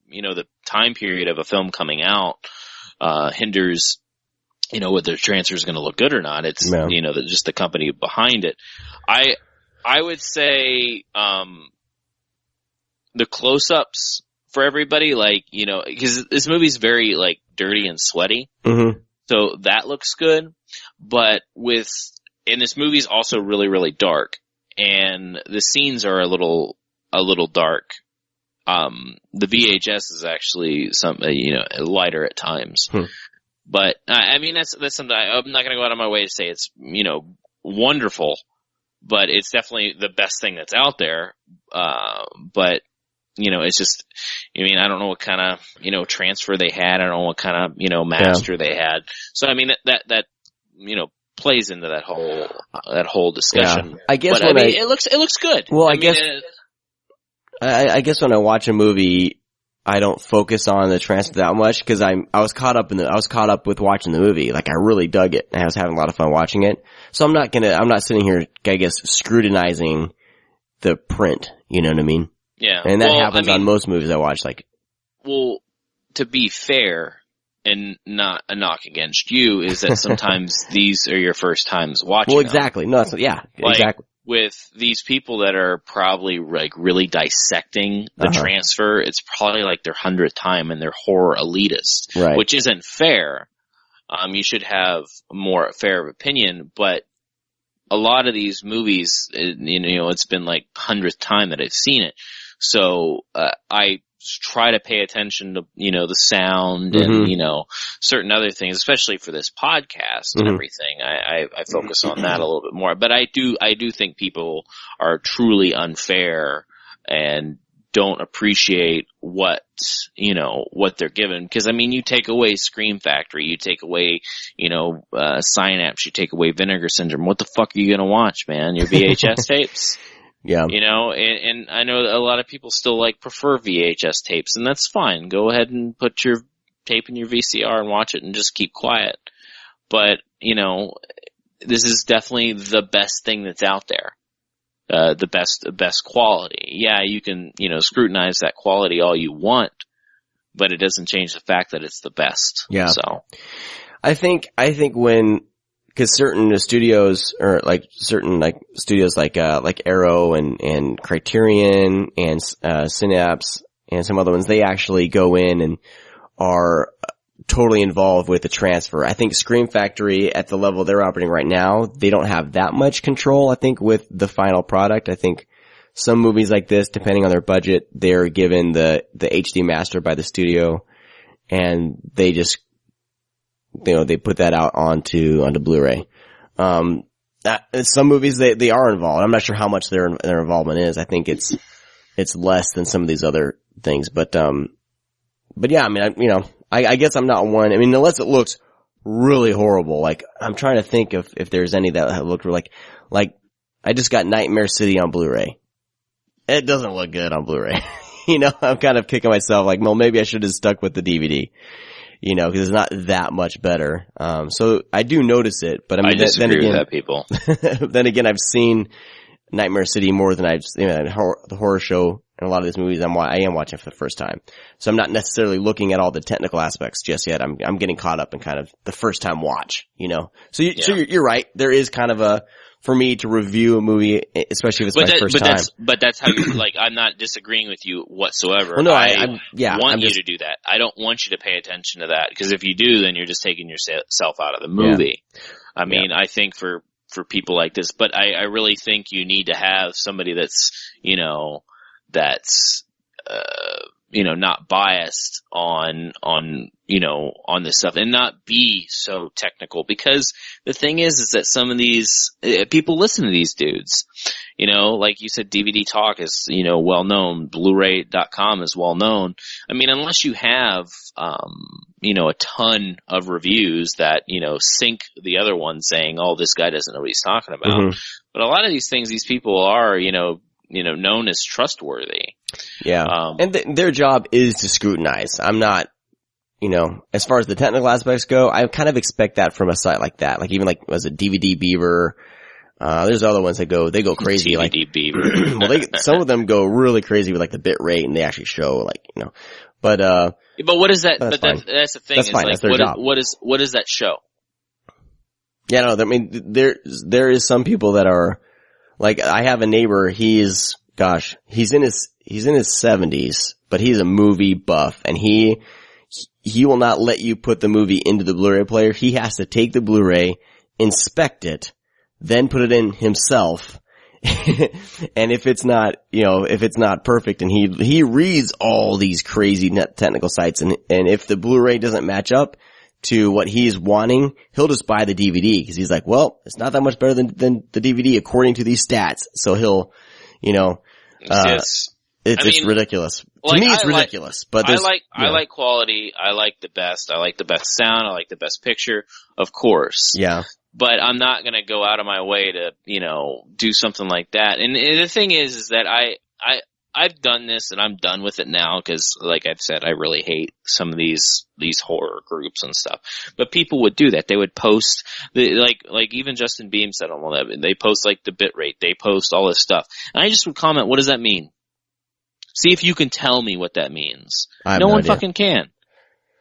the time period of a film coming out, hinders, whether the transfer is going to look good or not. It's, just the company behind it. I would say, the close-ups for everybody, because this movie's very, dirty and sweaty. Mm-hmm. So that looks good, but and this movie's also really, really dark, and the scenes are a little dark. The VHS is actually lighter at times, but I mean, that's something I'm not going to go out of my way to say it's, wonderful, but it's definitely the best thing that's out there. But it's just, I don't know what kind of, transfer they had. I don't know what kind of, master they had. So, I mean, that plays into that whole discussion. Yeah. I guess but, it looks good. Well, I guess when I watch a movie, I don't focus on the transfer that much because I was caught up with watching the movie. Like, I really dug it, and I was having a lot of fun watching it. So I'm not sitting here, I guess, scrutinizing the print. You know what I mean? Yeah. And that happens on most movies I watch. Well, to be fair, and not a knock against you, is that sometimes these are your first times watching. Well, exactly. Them. No, exactly. With these people that are probably really dissecting the transfer, it's probably their 100th time, and they're horror elitist, right? Which isn't fair. You should have more fair of opinion, but a lot of these movies, it's been 100th time that I've seen it. So, I try to pay attention to, the sound and, certain other things, especially for this podcast and everything. I focus on that a little bit more, but I do think people are truly unfair and don't appreciate what they're given. Cause I mean, you take away Scream Factory, you take away, Synapse, you take away Vinegar Syndrome. What the fuck are you going to watch, man? Your VHS tapes? Yeah. And I know a lot of people still prefer VHS tapes, and that's fine. Go ahead and put your tape in your VCR and watch it and just keep quiet. But, this is definitely the best thing that's out there. the best quality. Yeah, you can, scrutinize that quality all you want, but it doesn't change the fact that it's the best. Yeah. So I think cause certain studios, or like certain like studios like Arrow and Criterion and, Synapse and some other ones, they actually go in and are totally involved with the transfer. I think Scream Factory, at the level they're operating right now, they don't have that much control, I think, with the final product. I think some movies like this, depending on their budget, they're given the HD master by the studio, and they just, they put that out onto Blu-ray. Some movies, they are involved. I'm not sure how much their involvement is. I think it's less than some of these other things, but yeah, I mean, I guess I'm not one. I mean, unless it looks really horrible. Like, I'm trying to think if there's any that look like I just got Nightmare City on Blu-ray. It doesn't look good on Blu-ray. I'm kind of kicking myself like, well, maybe I should have stuck with the DVD. Cause it's not that much better. So I do notice it, but I mean, I disagree with that, people. Then again, I've seen Nightmare City more than I've seen the horror show. And a lot of these movies I am watching for the first time. So I'm not necessarily looking at all the technical aspects just yet. I'm getting caught up in kind of the first time watch, So you're right. There is kind of for me to review a movie, especially if it's my first time. But that's how you, I'm not disagreeing with you whatsoever. Well, no, I want you to do that. I don't want you to pay attention to that, because if you do, then you're just taking yourself out of the movie. Yeah. I mean, I think for people like this, but I really think you need to have somebody that's, not biased on this stuff, and not be so technical, because the thing is that some of these people listen to these dudes, like you said, DVD Talk is, well known, Blu-ray.com is well known. I mean, unless you have, a ton of reviews that, sink the other one saying, oh, this guy doesn't know what he's talking about. Mm-hmm. But a lot of these things, these people are, known as trustworthy. Yeah. And their job is to scrutinize. I'm not, as far as the technical aspects go, I kind of expect that from a site like that. Like even was it DVD Beaver? There's other ones that they go crazy. DVD Beaver. Well, some of them go really crazy with the bit rate, and they actually show but what is that? But that's the thing. That's fine. That's their job. What does that show? Yeah, no, I mean, there is some people that are, I have a neighbor, he's in his 70s, but he's a movie buff, and he will not let you put the movie into the Blu-ray player. He has to take the Blu-ray, inspect it, then put it in himself. And if it's not perfect, and he reads all these crazy technical sites, and if the Blu-ray doesn't match up to what he's wanting, he'll just buy the DVD, because he's like, well, it's not that much better than the DVD according to these stats. So he'll, it's ridiculous. To me, it's ridiculous. But I like quality. I like the best. I like the best sound. I like the best picture, of course. Yeah. But I'm not going to go out of my way to, do something like that. And the thing is that I've done this, and I'm done with it now, because like I've said, I really hate some of these horror groups and stuff. But people would do that. They would post like even Justin Beam said on one of it. They post the bit rate. They post all this stuff. And I just would comment, what does that mean? See if you can tell me what that means. No one fucking can.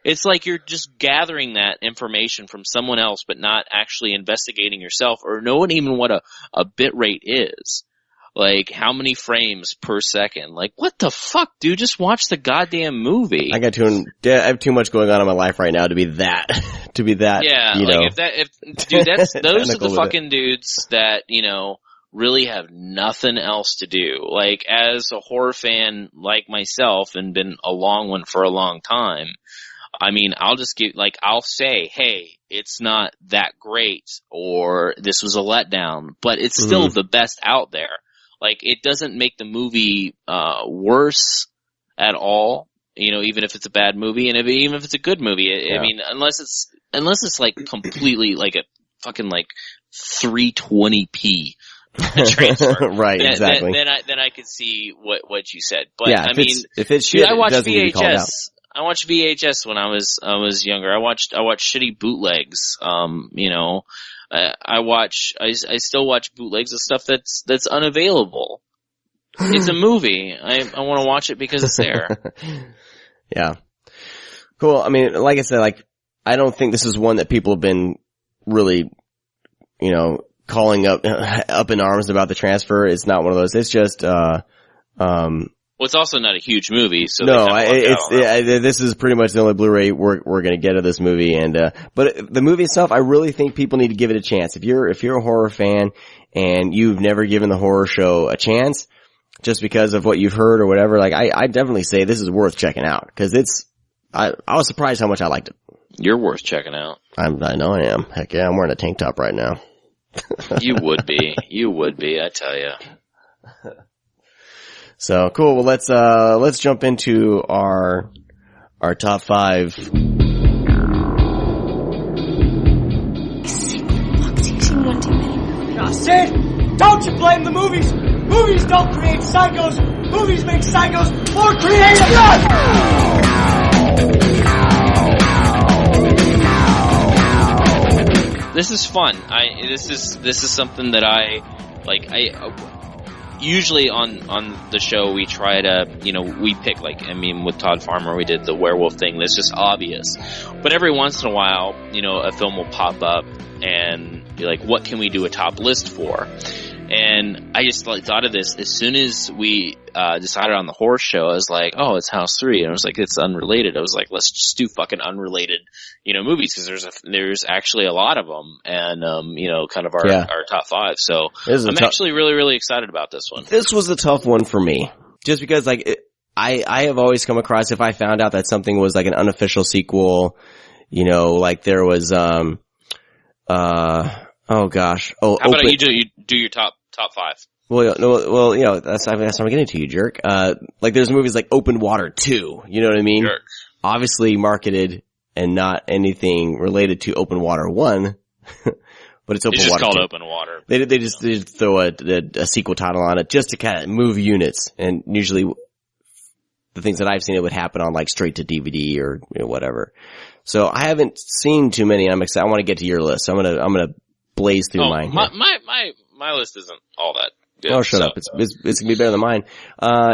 It's like you're just gathering that information from someone else, but not actually investigating yourself, or knowing even what a bit rate is. Like, how many frames per second? Like, what the fuck, dude? Just watch the goddamn movie. I have too much going on in my life right now to be that. Yeah, dude, those are the fucking dudes that, really have nothing else to do. Like, as a horror fan like myself, and been a long one for a long time, I mean, I'll say, hey, it's not that great, or this was a letdown, but it's still the best out there. Like, it doesn't make the movie worse at all, even if it's a bad movie, and even if it's a good movie. I mean, unless it's completely a fucking 320p transfer. Right, exactly. Then I could see what you said. But yeah, if it's shit, I watched it doesn't need to be called out. I watched VHS when I was younger. I watched shitty bootlegs, I still watch bootlegs of stuff that's unavailable. It's a movie. I want to watch it because it's there. Yeah. Cool. I mean, like I said, like, I don't think this is one that people have been really, calling up in arms about the transfer. It's not one of those. It's just, well, it's also not a huge movie, so no, this is pretty much the only Blu-ray we're going to get of this movie. And, but the movie itself, I really think people need to give it a chance. If you're a horror fan and you've never given the horror show a chance, just because of what you've heard or whatever, like, I definitely say this is worth checking out. Cause I was surprised how much I liked it. You're worth checking out. I know I am. Heck yeah, I'm wearing a tank top right now. You would be, I tell you. So cool. Well, let's jump into our top 5. Sid, don't you blame the movies. Movies don't create psychos. Movies make psychos more creative. This is fun. This is something that I like. Usually on the show we try to, we pick, like, I mean, with Todd Farmer we did the werewolf thing. That's just obvious. But every once in a while, a film will pop up and be like, what can we do a top list for? And I just thought of this as soon as we decided on the horror show. I was like, oh, it's House 3, and I was like, it's unrelated. I was like, let's just do fucking unrelated, movies, because there's actually a lot of them, and kind of our top 5. So I'm actually really, really excited about this one. This was a tough one for me, just because I have always come across, if I found out that something was like an unofficial sequel, like there was oh gosh. Oh, how about you do your top 5? Well, that's what I'm getting to, you jerk. Like there's movies like Open Water 2, you know what I mean? Jerk. Obviously marketed and not anything related to Open Water 1, but it's Open Water 2. It's just called Open Water. They just throw a sequel title on it just to kind of move units, and usually the things that I've seen, it would happen on like straight to DVD or whatever. So I haven't seen too many. I'm excited. I want to get to your list. So I'm gonna blaze through mine. My list isn't all that good. Oh, shut up. It's gonna be better than mine.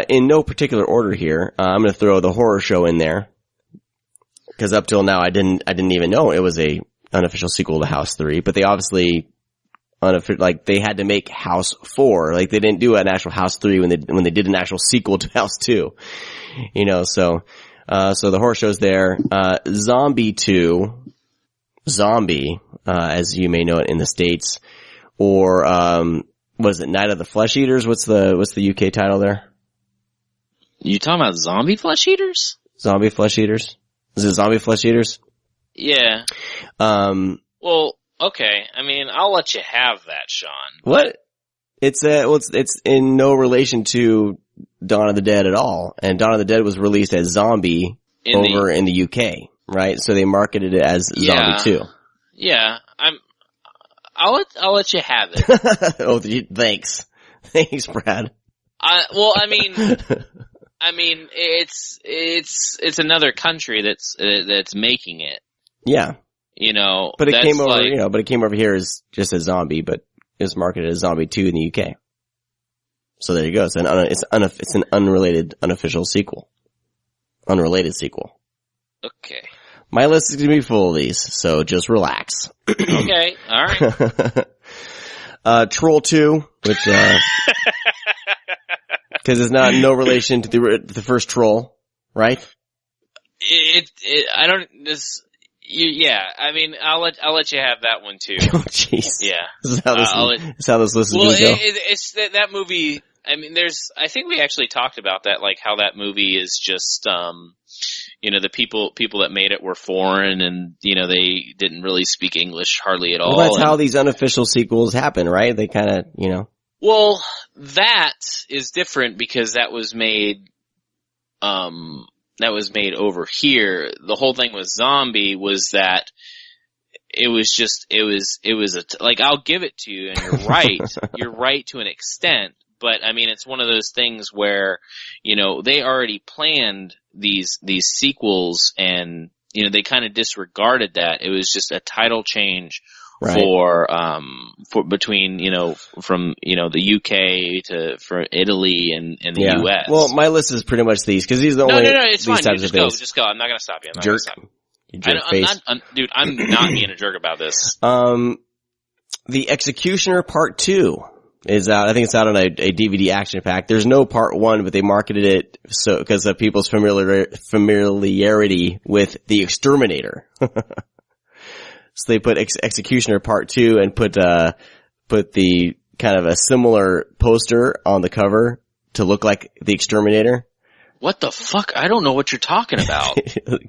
In no particular order here. I'm gonna throw the horror show in there. Cause up till now I didn't even know it was a unofficial sequel to House 3, but they obviously they had to make House 4. Like they didn't do an actual House 3 when they did an actual sequel to House 2. So the horror show's there. Zombie 2. Zombie, as you may know it in the States. Or, was it Night of the Flesh Eaters? What's the UK title there? You talking about Zombie Flesh Eaters? Zombie Flesh Eaters? Is it Zombie Flesh Eaters? Yeah. Well, okay. I mean, I'll let you have that, Sean. What? It's in no relation to Dawn of the Dead at all. And Dawn of the Dead was released as Zombie in the UK, right? So they marketed it as Zombie 2. Yeah. I'll let you have it. Oh, thanks. Thanks, Brad. I mean, it's another country that's making it. Yeah. But it came over, but it came over here as just as Zombie, but it was marketed as Zombie 2 in the UK. So there you go. It's an unrelated, unofficial sequel. Unrelated sequel. Okay. My list is going to be full of these, so just relax. Okay, alright. Troll 2, which, cause it's no relation to the first Troll, right? I mean, I'll let you have that one too. Oh jeez. Yeah. This is how this list is going to go. It's that movie, I mean, I think we actually talked about that, like how that movie is just, the people that made it were foreign, and they didn't really speak English hardly at all. Well, that's how these unofficial sequels happen, right? They kind of, Well, that is different because that was made over here. The whole thing with Zombie was that it was I'll give it to you, and you're right. You're right to an extent. But I mean, it's one of those things where, they already planned these sequels, and, they kind of disregarded that. It was just a title change for between, from, the UK for Italy and the US. Well, my list is pretty much these, cause these are the only, No, it's these fine. types Just of go. things. Just go. I'm not gonna stop you. I'm not Jerk. gonna stop you. You jerk face. Dude, I'm not being a jerk about this. The Executioner Part 2 is out. I think it's out on a DVD action pack. There's no Part 1, but they marketed it so, because of people's familiarity with The Exterminator. So they put Executioner Part 2 and put the kind of a similar poster on the cover to look like The Exterminator. What the fuck? I don't know what you're talking about.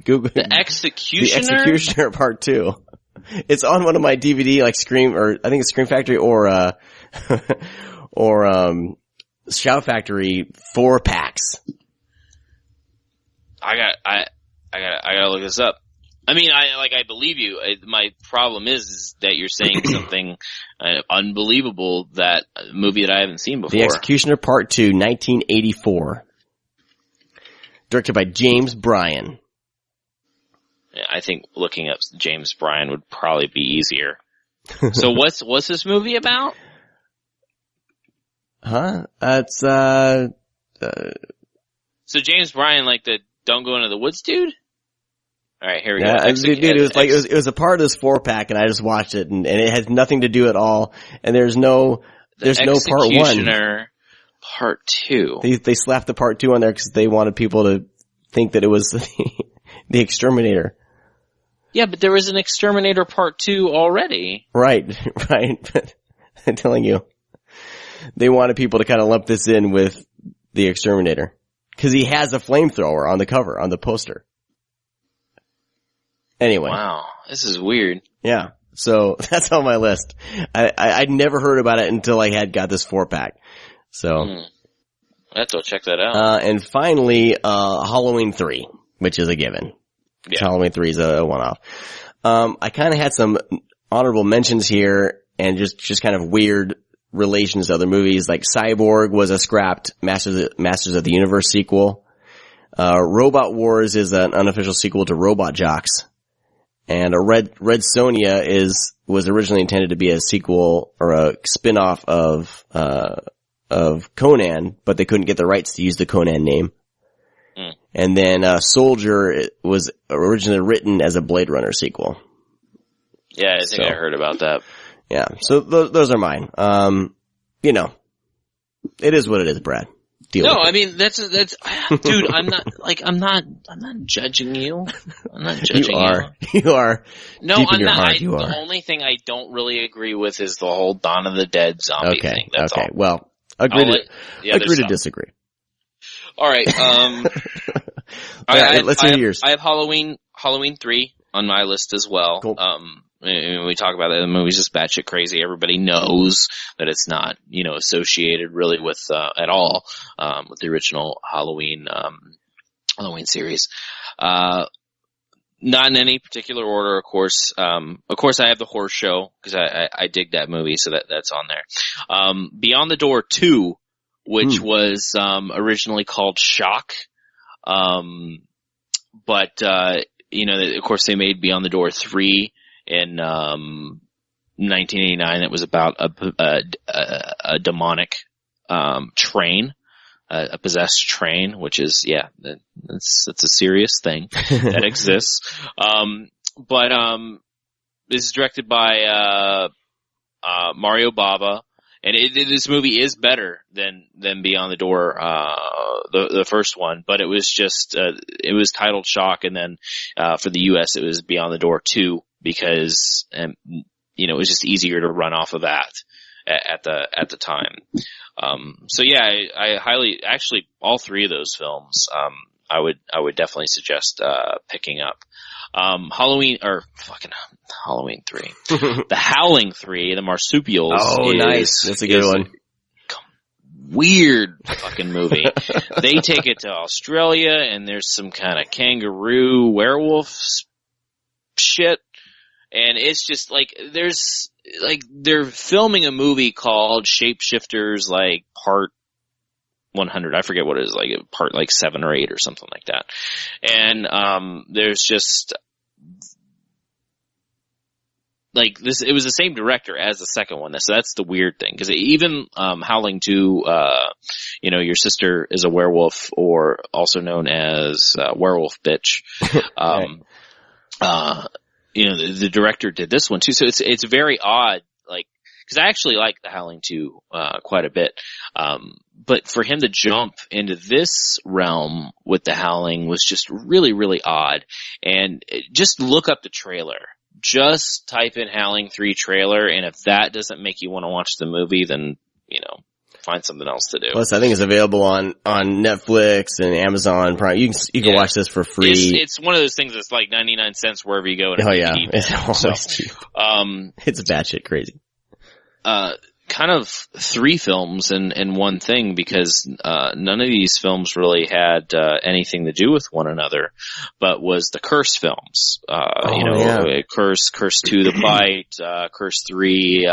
Google The Executioner? The Executioner Part 2. It's on one of my DVD, like Scream, or I think it's Scream Factory or Shout Factory 4-packs. I gotta look this up. I mean, I believe you. My problem is that you're saying something unbelievable, that movie that I haven't seen before. The Executioner Part 2, 1984. Directed by James Bryan. Yeah, I think looking up James Bryan would probably be easier. So what's this movie about? It's So James Bryan, like the Don't Go Into the Woods dude? Alright, here we go. Dude, it was a part of this 4-pack, and I just watched it, and it has nothing to do at all, and there's no Part 1. Executioner Part 2. They slapped the Part 2 on there because they wanted people to think that it was the Exterminator. Yeah, but there was an Exterminator Part 2 already. Right. But I'm telling you, they wanted people to kind of lump this in with the Exterminator. Cause he has a flamethrower on the cover, on the poster. Anyway. Wow. This is weird. Yeah. So that's on my list. I'd never heard about it until I got this 4-pack. So. I have to check that out. And finally, Halloween 3, which is a given. Yeah. Halloween 3 is a one-off. I kind of had some honorable mentions here and just kind of weird relations to other movies. Like Cyborg was a scrapped Masters of the Universe sequel. Robot Wars is an unofficial sequel to Robot Jocks. And Red Sonja was originally intended to be a sequel or a spin-off of Conan, but they couldn't get the rights to use the Conan name. And then Soldier was originally written as a Blade Runner sequel. Yeah, I think I heard about that. Yeah, so those are mine. It is what it is, Brad. Deal with it. I mean, that's, dude, I'm not judging you. I'm not judging you. You are. No, deep in I'm your not. heart, you are. The only thing I don't really agree with is the whole Dawn of the Dead zombie thing. That's all. Well, agree to disagree. All right. Let's hear yours. I have Halloween 3 on my list as well. Cool. When we talk about that, the movie's just batshit crazy. Everybody knows that it's not, associated really with, at all, with the original Halloween series. Not in any particular order, of course. Of course, I have the horror show because I dig that movie, so that's on there. Beyond the Door 2, which was originally called Shock, but of course, they made Beyond the Door 3 in 1989. It was about a demonic train. A possessed train, which is, that's a serious thing that exists. But this is directed by, Mario Bava, and this movie is better than Beyond the Door, the first one, but it was just, it was titled Shock, and then, for the US it was Beyond the Door 2, because, it was just easier to run off of that at the time. I highly, actually, all three of those films, I would definitely suggest, picking up. Halloween 3. The Howling 3, the Marsupials. Oh, nice. That's a good one. Weird fucking movie. They take it to Australia, and there's some kind of kangaroo werewolf shit. And it's just they're filming a movie called Shapeshifters, part 100. I forget what it is, part 7 or 8 or something like that. And, there's just, like this, it was the same director as the second one. So that's the weird thing. Cause even, Howling 2, Your Sister is a Werewolf, or also known as, Werewolf Bitch. The director did this one too. So it's very odd, like, cause I actually like the Howling 2, quite a bit. But for him to jump into this realm with the Howling was just really, really odd. And just look up the trailer. Just type in Howling 3 trailer, and if that doesn't make you want to watch the movie, then, find something else to do. Plus, I think it's available on Netflix and Amazon Prime. You can watch this for free. It's one of those things that's like 99 cents wherever you go. It's always cheap. It's batshit crazy. Kind of 3 films and one thing, because none of these films really had anything to do with one another, but was the Curse films. Curse 2, The Bite, Curse 3,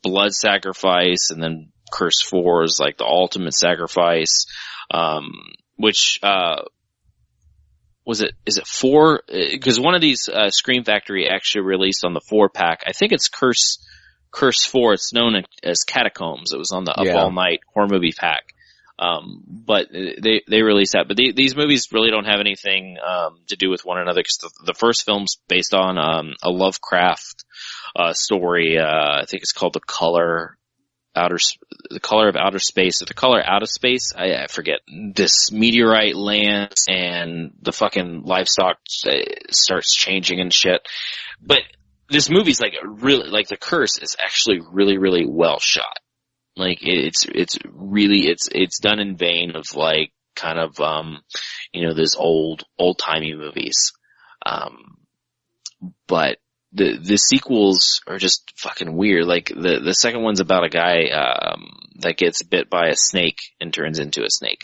Blood Sacrifice, and then Curse 4 is like the ultimate sacrifice, which is it 4? Because one of these Scream Factory actually released on the 4-pack. I think it's Curse 4, it's known as Catacombs. It was on the Up All Night horror movie pack. But they released that. But these movies really don't have anything, to do with one another, because the first film's based on, a Lovecraft, story. I think it's called The Color of Outer Space, or The Color Out of Space. I forget. This meteorite lands and the fucking livestock starts changing and shit. But this movie's like really, like The Curse is actually really, really well shot. Like it's done in vein of like kind of, those old timey movies. But the sequels are just fucking weird. Like the second one's about a guy, that gets bit by a snake and turns into a snake.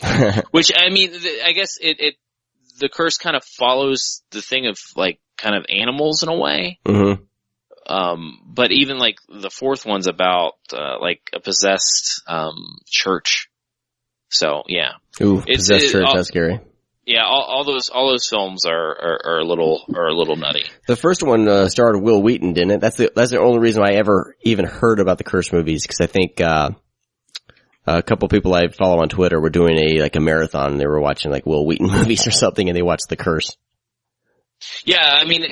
Which, I mean, I guess the Curse kind of follows the thing of like kind of animals in a way. Mm-hmm. But even like the fourth one's about, like a possessed, church. So yeah. Ooh, possessed church, that's scary. Yeah, all those films are a little nutty. The first one, starred Will Wheaton, didn't it? That's the only reason I ever even heard about the Curse movies, because I think, a couple people I follow on Twitter were doing a marathon, and they were watching like Will Wheaton movies or something, and they watched The Curse. Yeah, I mean,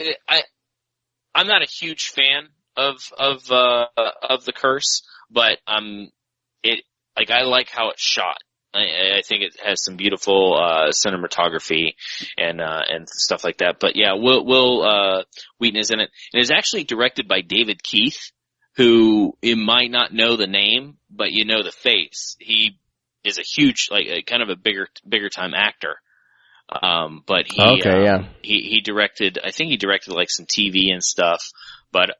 I'm not a huge fan of The Curse, but I like how it's shot. I think it has some beautiful cinematography and stuff like that. But yeah, Will Wheaton is in it, and it's actually directed by David Keith, who you might not know the name, but you know the face. He is a huge, kind of a bigger time actor. But he directed, I think he directed like some TV and stuff, but,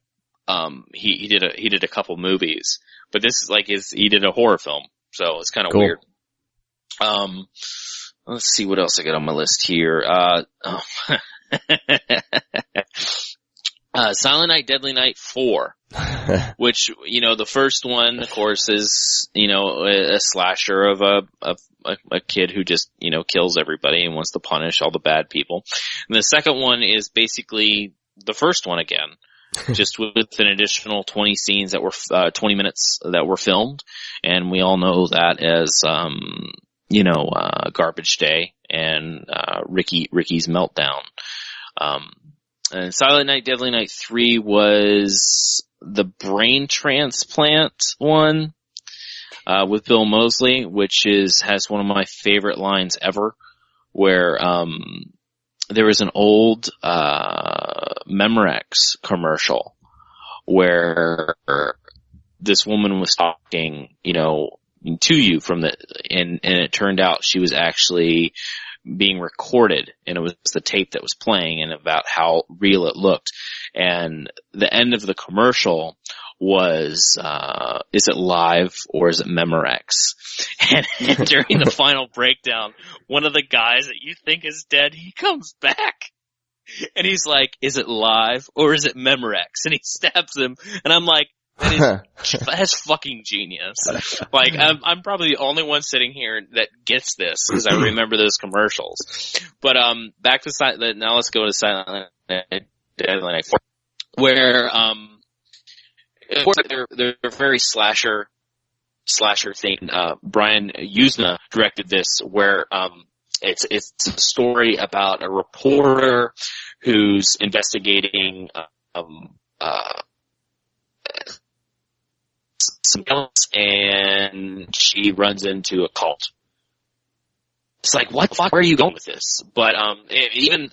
he did a couple movies, but this is like he did a horror film. So it's kind of weird. Let's see what else I got on my list here. Silent Night, Deadly Night 4, which, the first one, of course, is, a slasher of a kid who just, kills everybody and wants to punish all the bad people. And the second one is basically the first one again, just with an additional 20 scenes that were, 20 minutes that were filmed. And we all know that as, Garbage Day and, Ricky's Meltdown. And Silent Night, Deadly Night 3 was the brain transplant one, with Bill Moseley, which has one of my favorite lines ever, where, there was an old, Memorex commercial where this woman was talking, to you and it turned out she was actually being recorded, and it was the tape that was playing and about how real it looked. And the end of the commercial was, is it live or is it Memorex? And during the final breakdown, one of the guys that you think is dead, he comes back. And he's like, is it live or is it Memorex? And he stabs him, and I'm like, that's fucking genius. Like, I'm probably the only one sitting here that gets this, because I remember those commercials. But, back to now let's go to Silent Night, Deadly Night 4. where of course they're very slasher thing. Brian Usna directed this, where it's a story about a reporter who's investigating some else, and she runs into a cult. It's like, what the fuck, where are you going with this? But even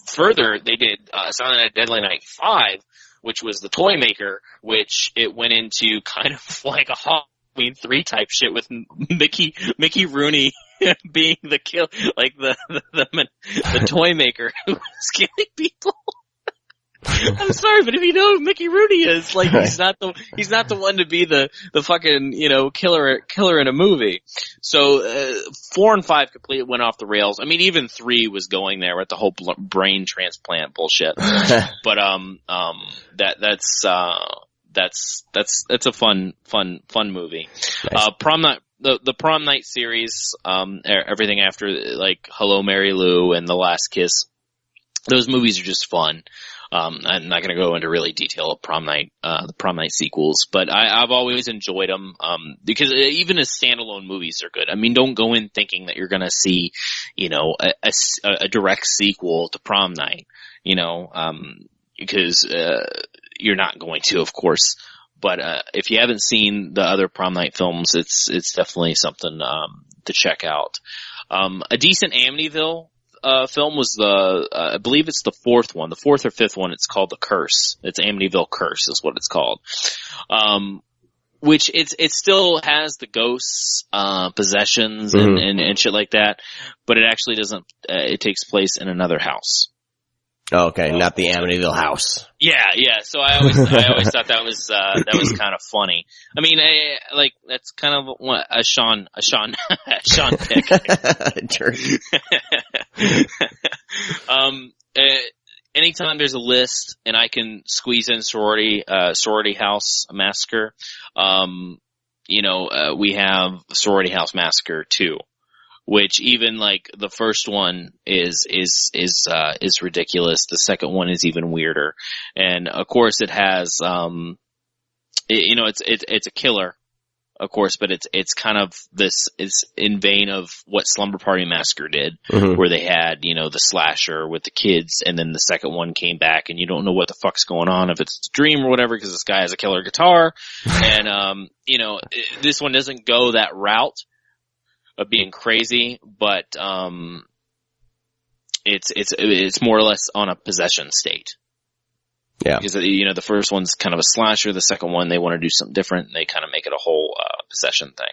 further, they did Silent Night, Deadly Night 5, which was the toy maker, which it went into kind of like a Halloween 3 type shit with Mickey Rooney being the kill, like the toy maker who was killing people. I'm sorry, but if you know who Mickey Rooney is, like, he's not the one to be the fucking, killer in a movie. So 4 and 5 completely went off the rails. I mean, even 3 was going there with the whole brain transplant bullshit. But that's a fun movie. Nice. Prom Night. The Prom Night series, everything after, like, Hello, Mary Lou and The Last Kiss, those movies are just fun. I'm not going to go into really detail of Prom Night, the Prom Night sequels, but I've always enjoyed them, because even as standalone movies are good. I mean, don't go in thinking that you're going to see, a direct sequel to Prom Night, because, you're not going to, of course. But, if you haven't seen the other Prom Night films, it's definitely something, to check out. A decent Amityville film was I believe it's the 4th one, the 4th or 5th one. It's called The Curse. It's Amityville Curse is what it's called. Which it still has the ghosts, possessions and shit like that, but it actually doesn't, it takes place in another house. Oh, okay, not the Amityville house. Yeah. So I always thought that was kind of funny. I mean, that's kind of what a Sean pick. Anytime there's a list and I can squeeze in Sorority House Massacre, we have Sorority House Massacre 2. Which even like the first one is ridiculous. The second one is even weirder. And of course it has, it's a killer, of course, but it's kind of it's in vein of what Slumber Party Massacre did, where they had, the slasher with the kids, and then the second one came back and you don't know what the fuck's going on, if it's a dream or whatever, because this guy has a killer guitar. And, this one doesn't go that route of being crazy, but it's more or less on a possession state. Yeah, because the first one's kind of a slasher, the second one they want to do something different, and they kind of make it a whole possession thing.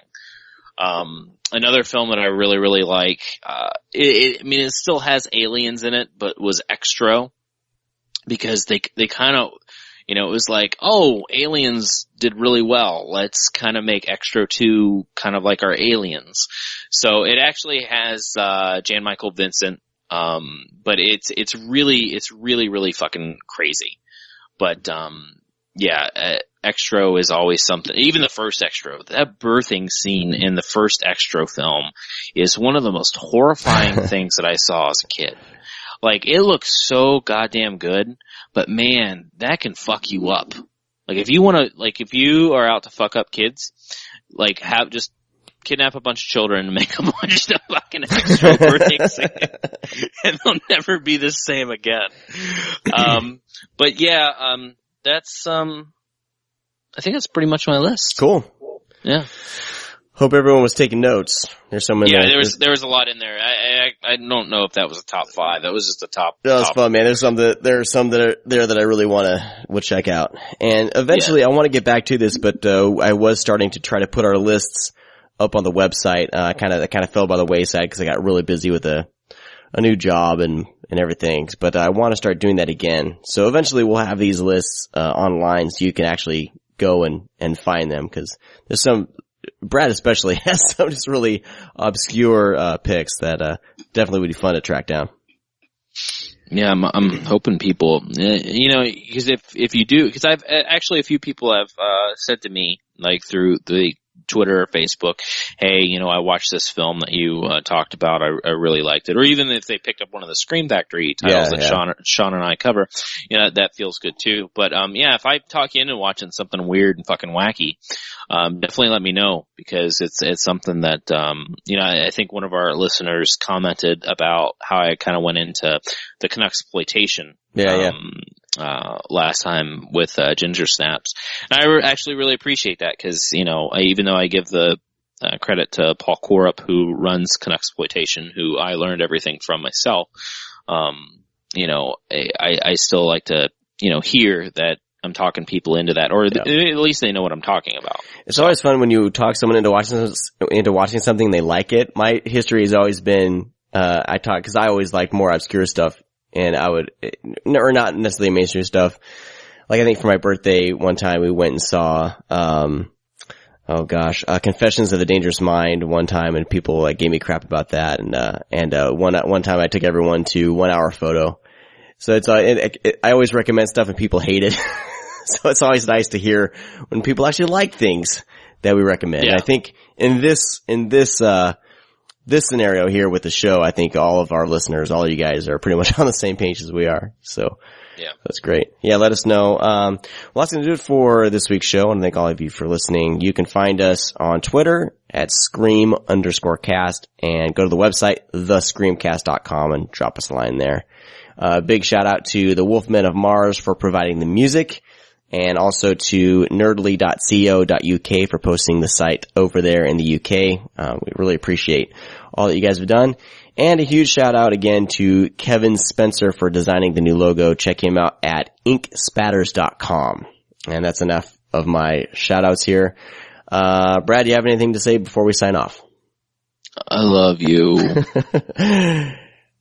Another film that I really really like, it still has aliens in it, but was extra because they kind of. It was like, oh, Aliens did really well. Let's kind of make Extra 2 kind of like our Aliens. So it actually has Jan Michael Vincent, but it's really fucking crazy. But Extra is always something. Even the first Extra, that birthing scene in the first Extra film is one of the most horrifying things that I saw as a kid. Like, it looks so goddamn good, but man, that can fuck you up. Like, if you are out to fuck up kids, like, just kidnap a bunch of children and make them watch the fucking Extra birthing scene, and they'll never be the same again. But yeah, that's, I think that's pretty much my list. Cool. Yeah. Hope everyone was taking notes. There's some in there. Yeah, there was a lot in there. I don't know if that was a top 5. That was just the top. That was fun, man. There are some that are there that I really will check out. And eventually I want to get back to this, but I was starting to try to put our lists up on the website. Kind of fell by the wayside because I got really busy with a new job and everything. But I want to start doing that again. So eventually we'll have these lists online so you can actually go and find them, because there's some. Brad especially has some just really obscure picks that definitely would be fun to track down. Yeah, I'm hoping people, because if you do, because I've actually a few people have said to me, like through the Twitter or Facebook, hey, I watched this film that you talked about. I really liked it. Or even if they picked up one of the Scream Factory titles that Sean and I cover, that feels good too. But if I talk you into watching something weird and fucking wacky, definitely let me know, because it's something that I think one of our listeners commented about how I kind of went into the Canucksploitation last time with Ginger Snaps. And I actually really appreciate that, because even though I give the credit to Paul Korup, who runs Canucksploitation, who I learned everything from myself, I still like to hear that I'm talking people into that, or at least they know what I'm talking about. It's always fun when you talk someone into watching something, they like it. My history has always been, cause I always like more obscure stuff, and or not necessarily mainstream stuff. Like I think for my birthday one time we went and saw, Confessions of the Dangerous Mind one time, and people like gave me crap about that, and one time I took everyone to 1 Hour Photo. So it's, I always recommend stuff and people hate it. So it's always nice to hear when people actually like things that we recommend. Yeah. I think in this scenario here with the show, I think all of our listeners, all of you guys are pretty much on the same page as we are. So yeah, that's great. Yeah, let us know. Well, that's going to do it for this week's show. I want to thank all of you for listening. You can find us on Twitter at Scream_cast, and go to the website, thescreamcast.com, and drop us a line there. Big shout out to the Wolfmen of Mars for providing the music, and also to nerdly.co.uk for posting the site over there in the UK. We really appreciate all that you guys have done. And a huge shout out again to Kevin Spencer for designing the new logo. Check him out at inkspatters.com. And that's enough of my shout outs here. Brad, do you have anything to say before we sign off? I love you.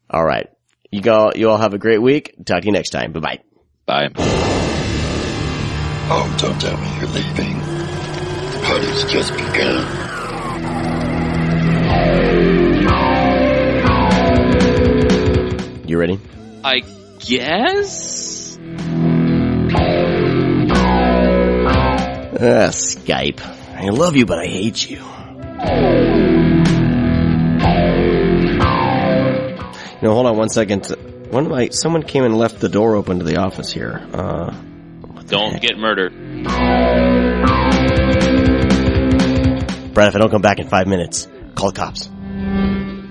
All right. You all have a great week. Talk to you next time. Bye-bye. Bye. Oh, don't tell me you're leaving. The party's just begun. You ready? I guess? Skype. I love you, but I hate you. Hold on one second. Someone came and left the door open to the office here. Don't get murdered. Brad, if I don't come back in 5 minutes, call the cops.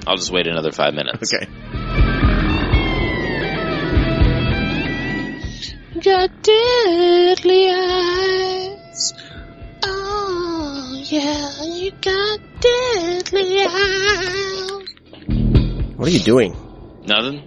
I'll just wait another 5 minutes. Okay. Got deadly eyes. Oh, yeah, you got deadly eyes. What are you doing? Nothing.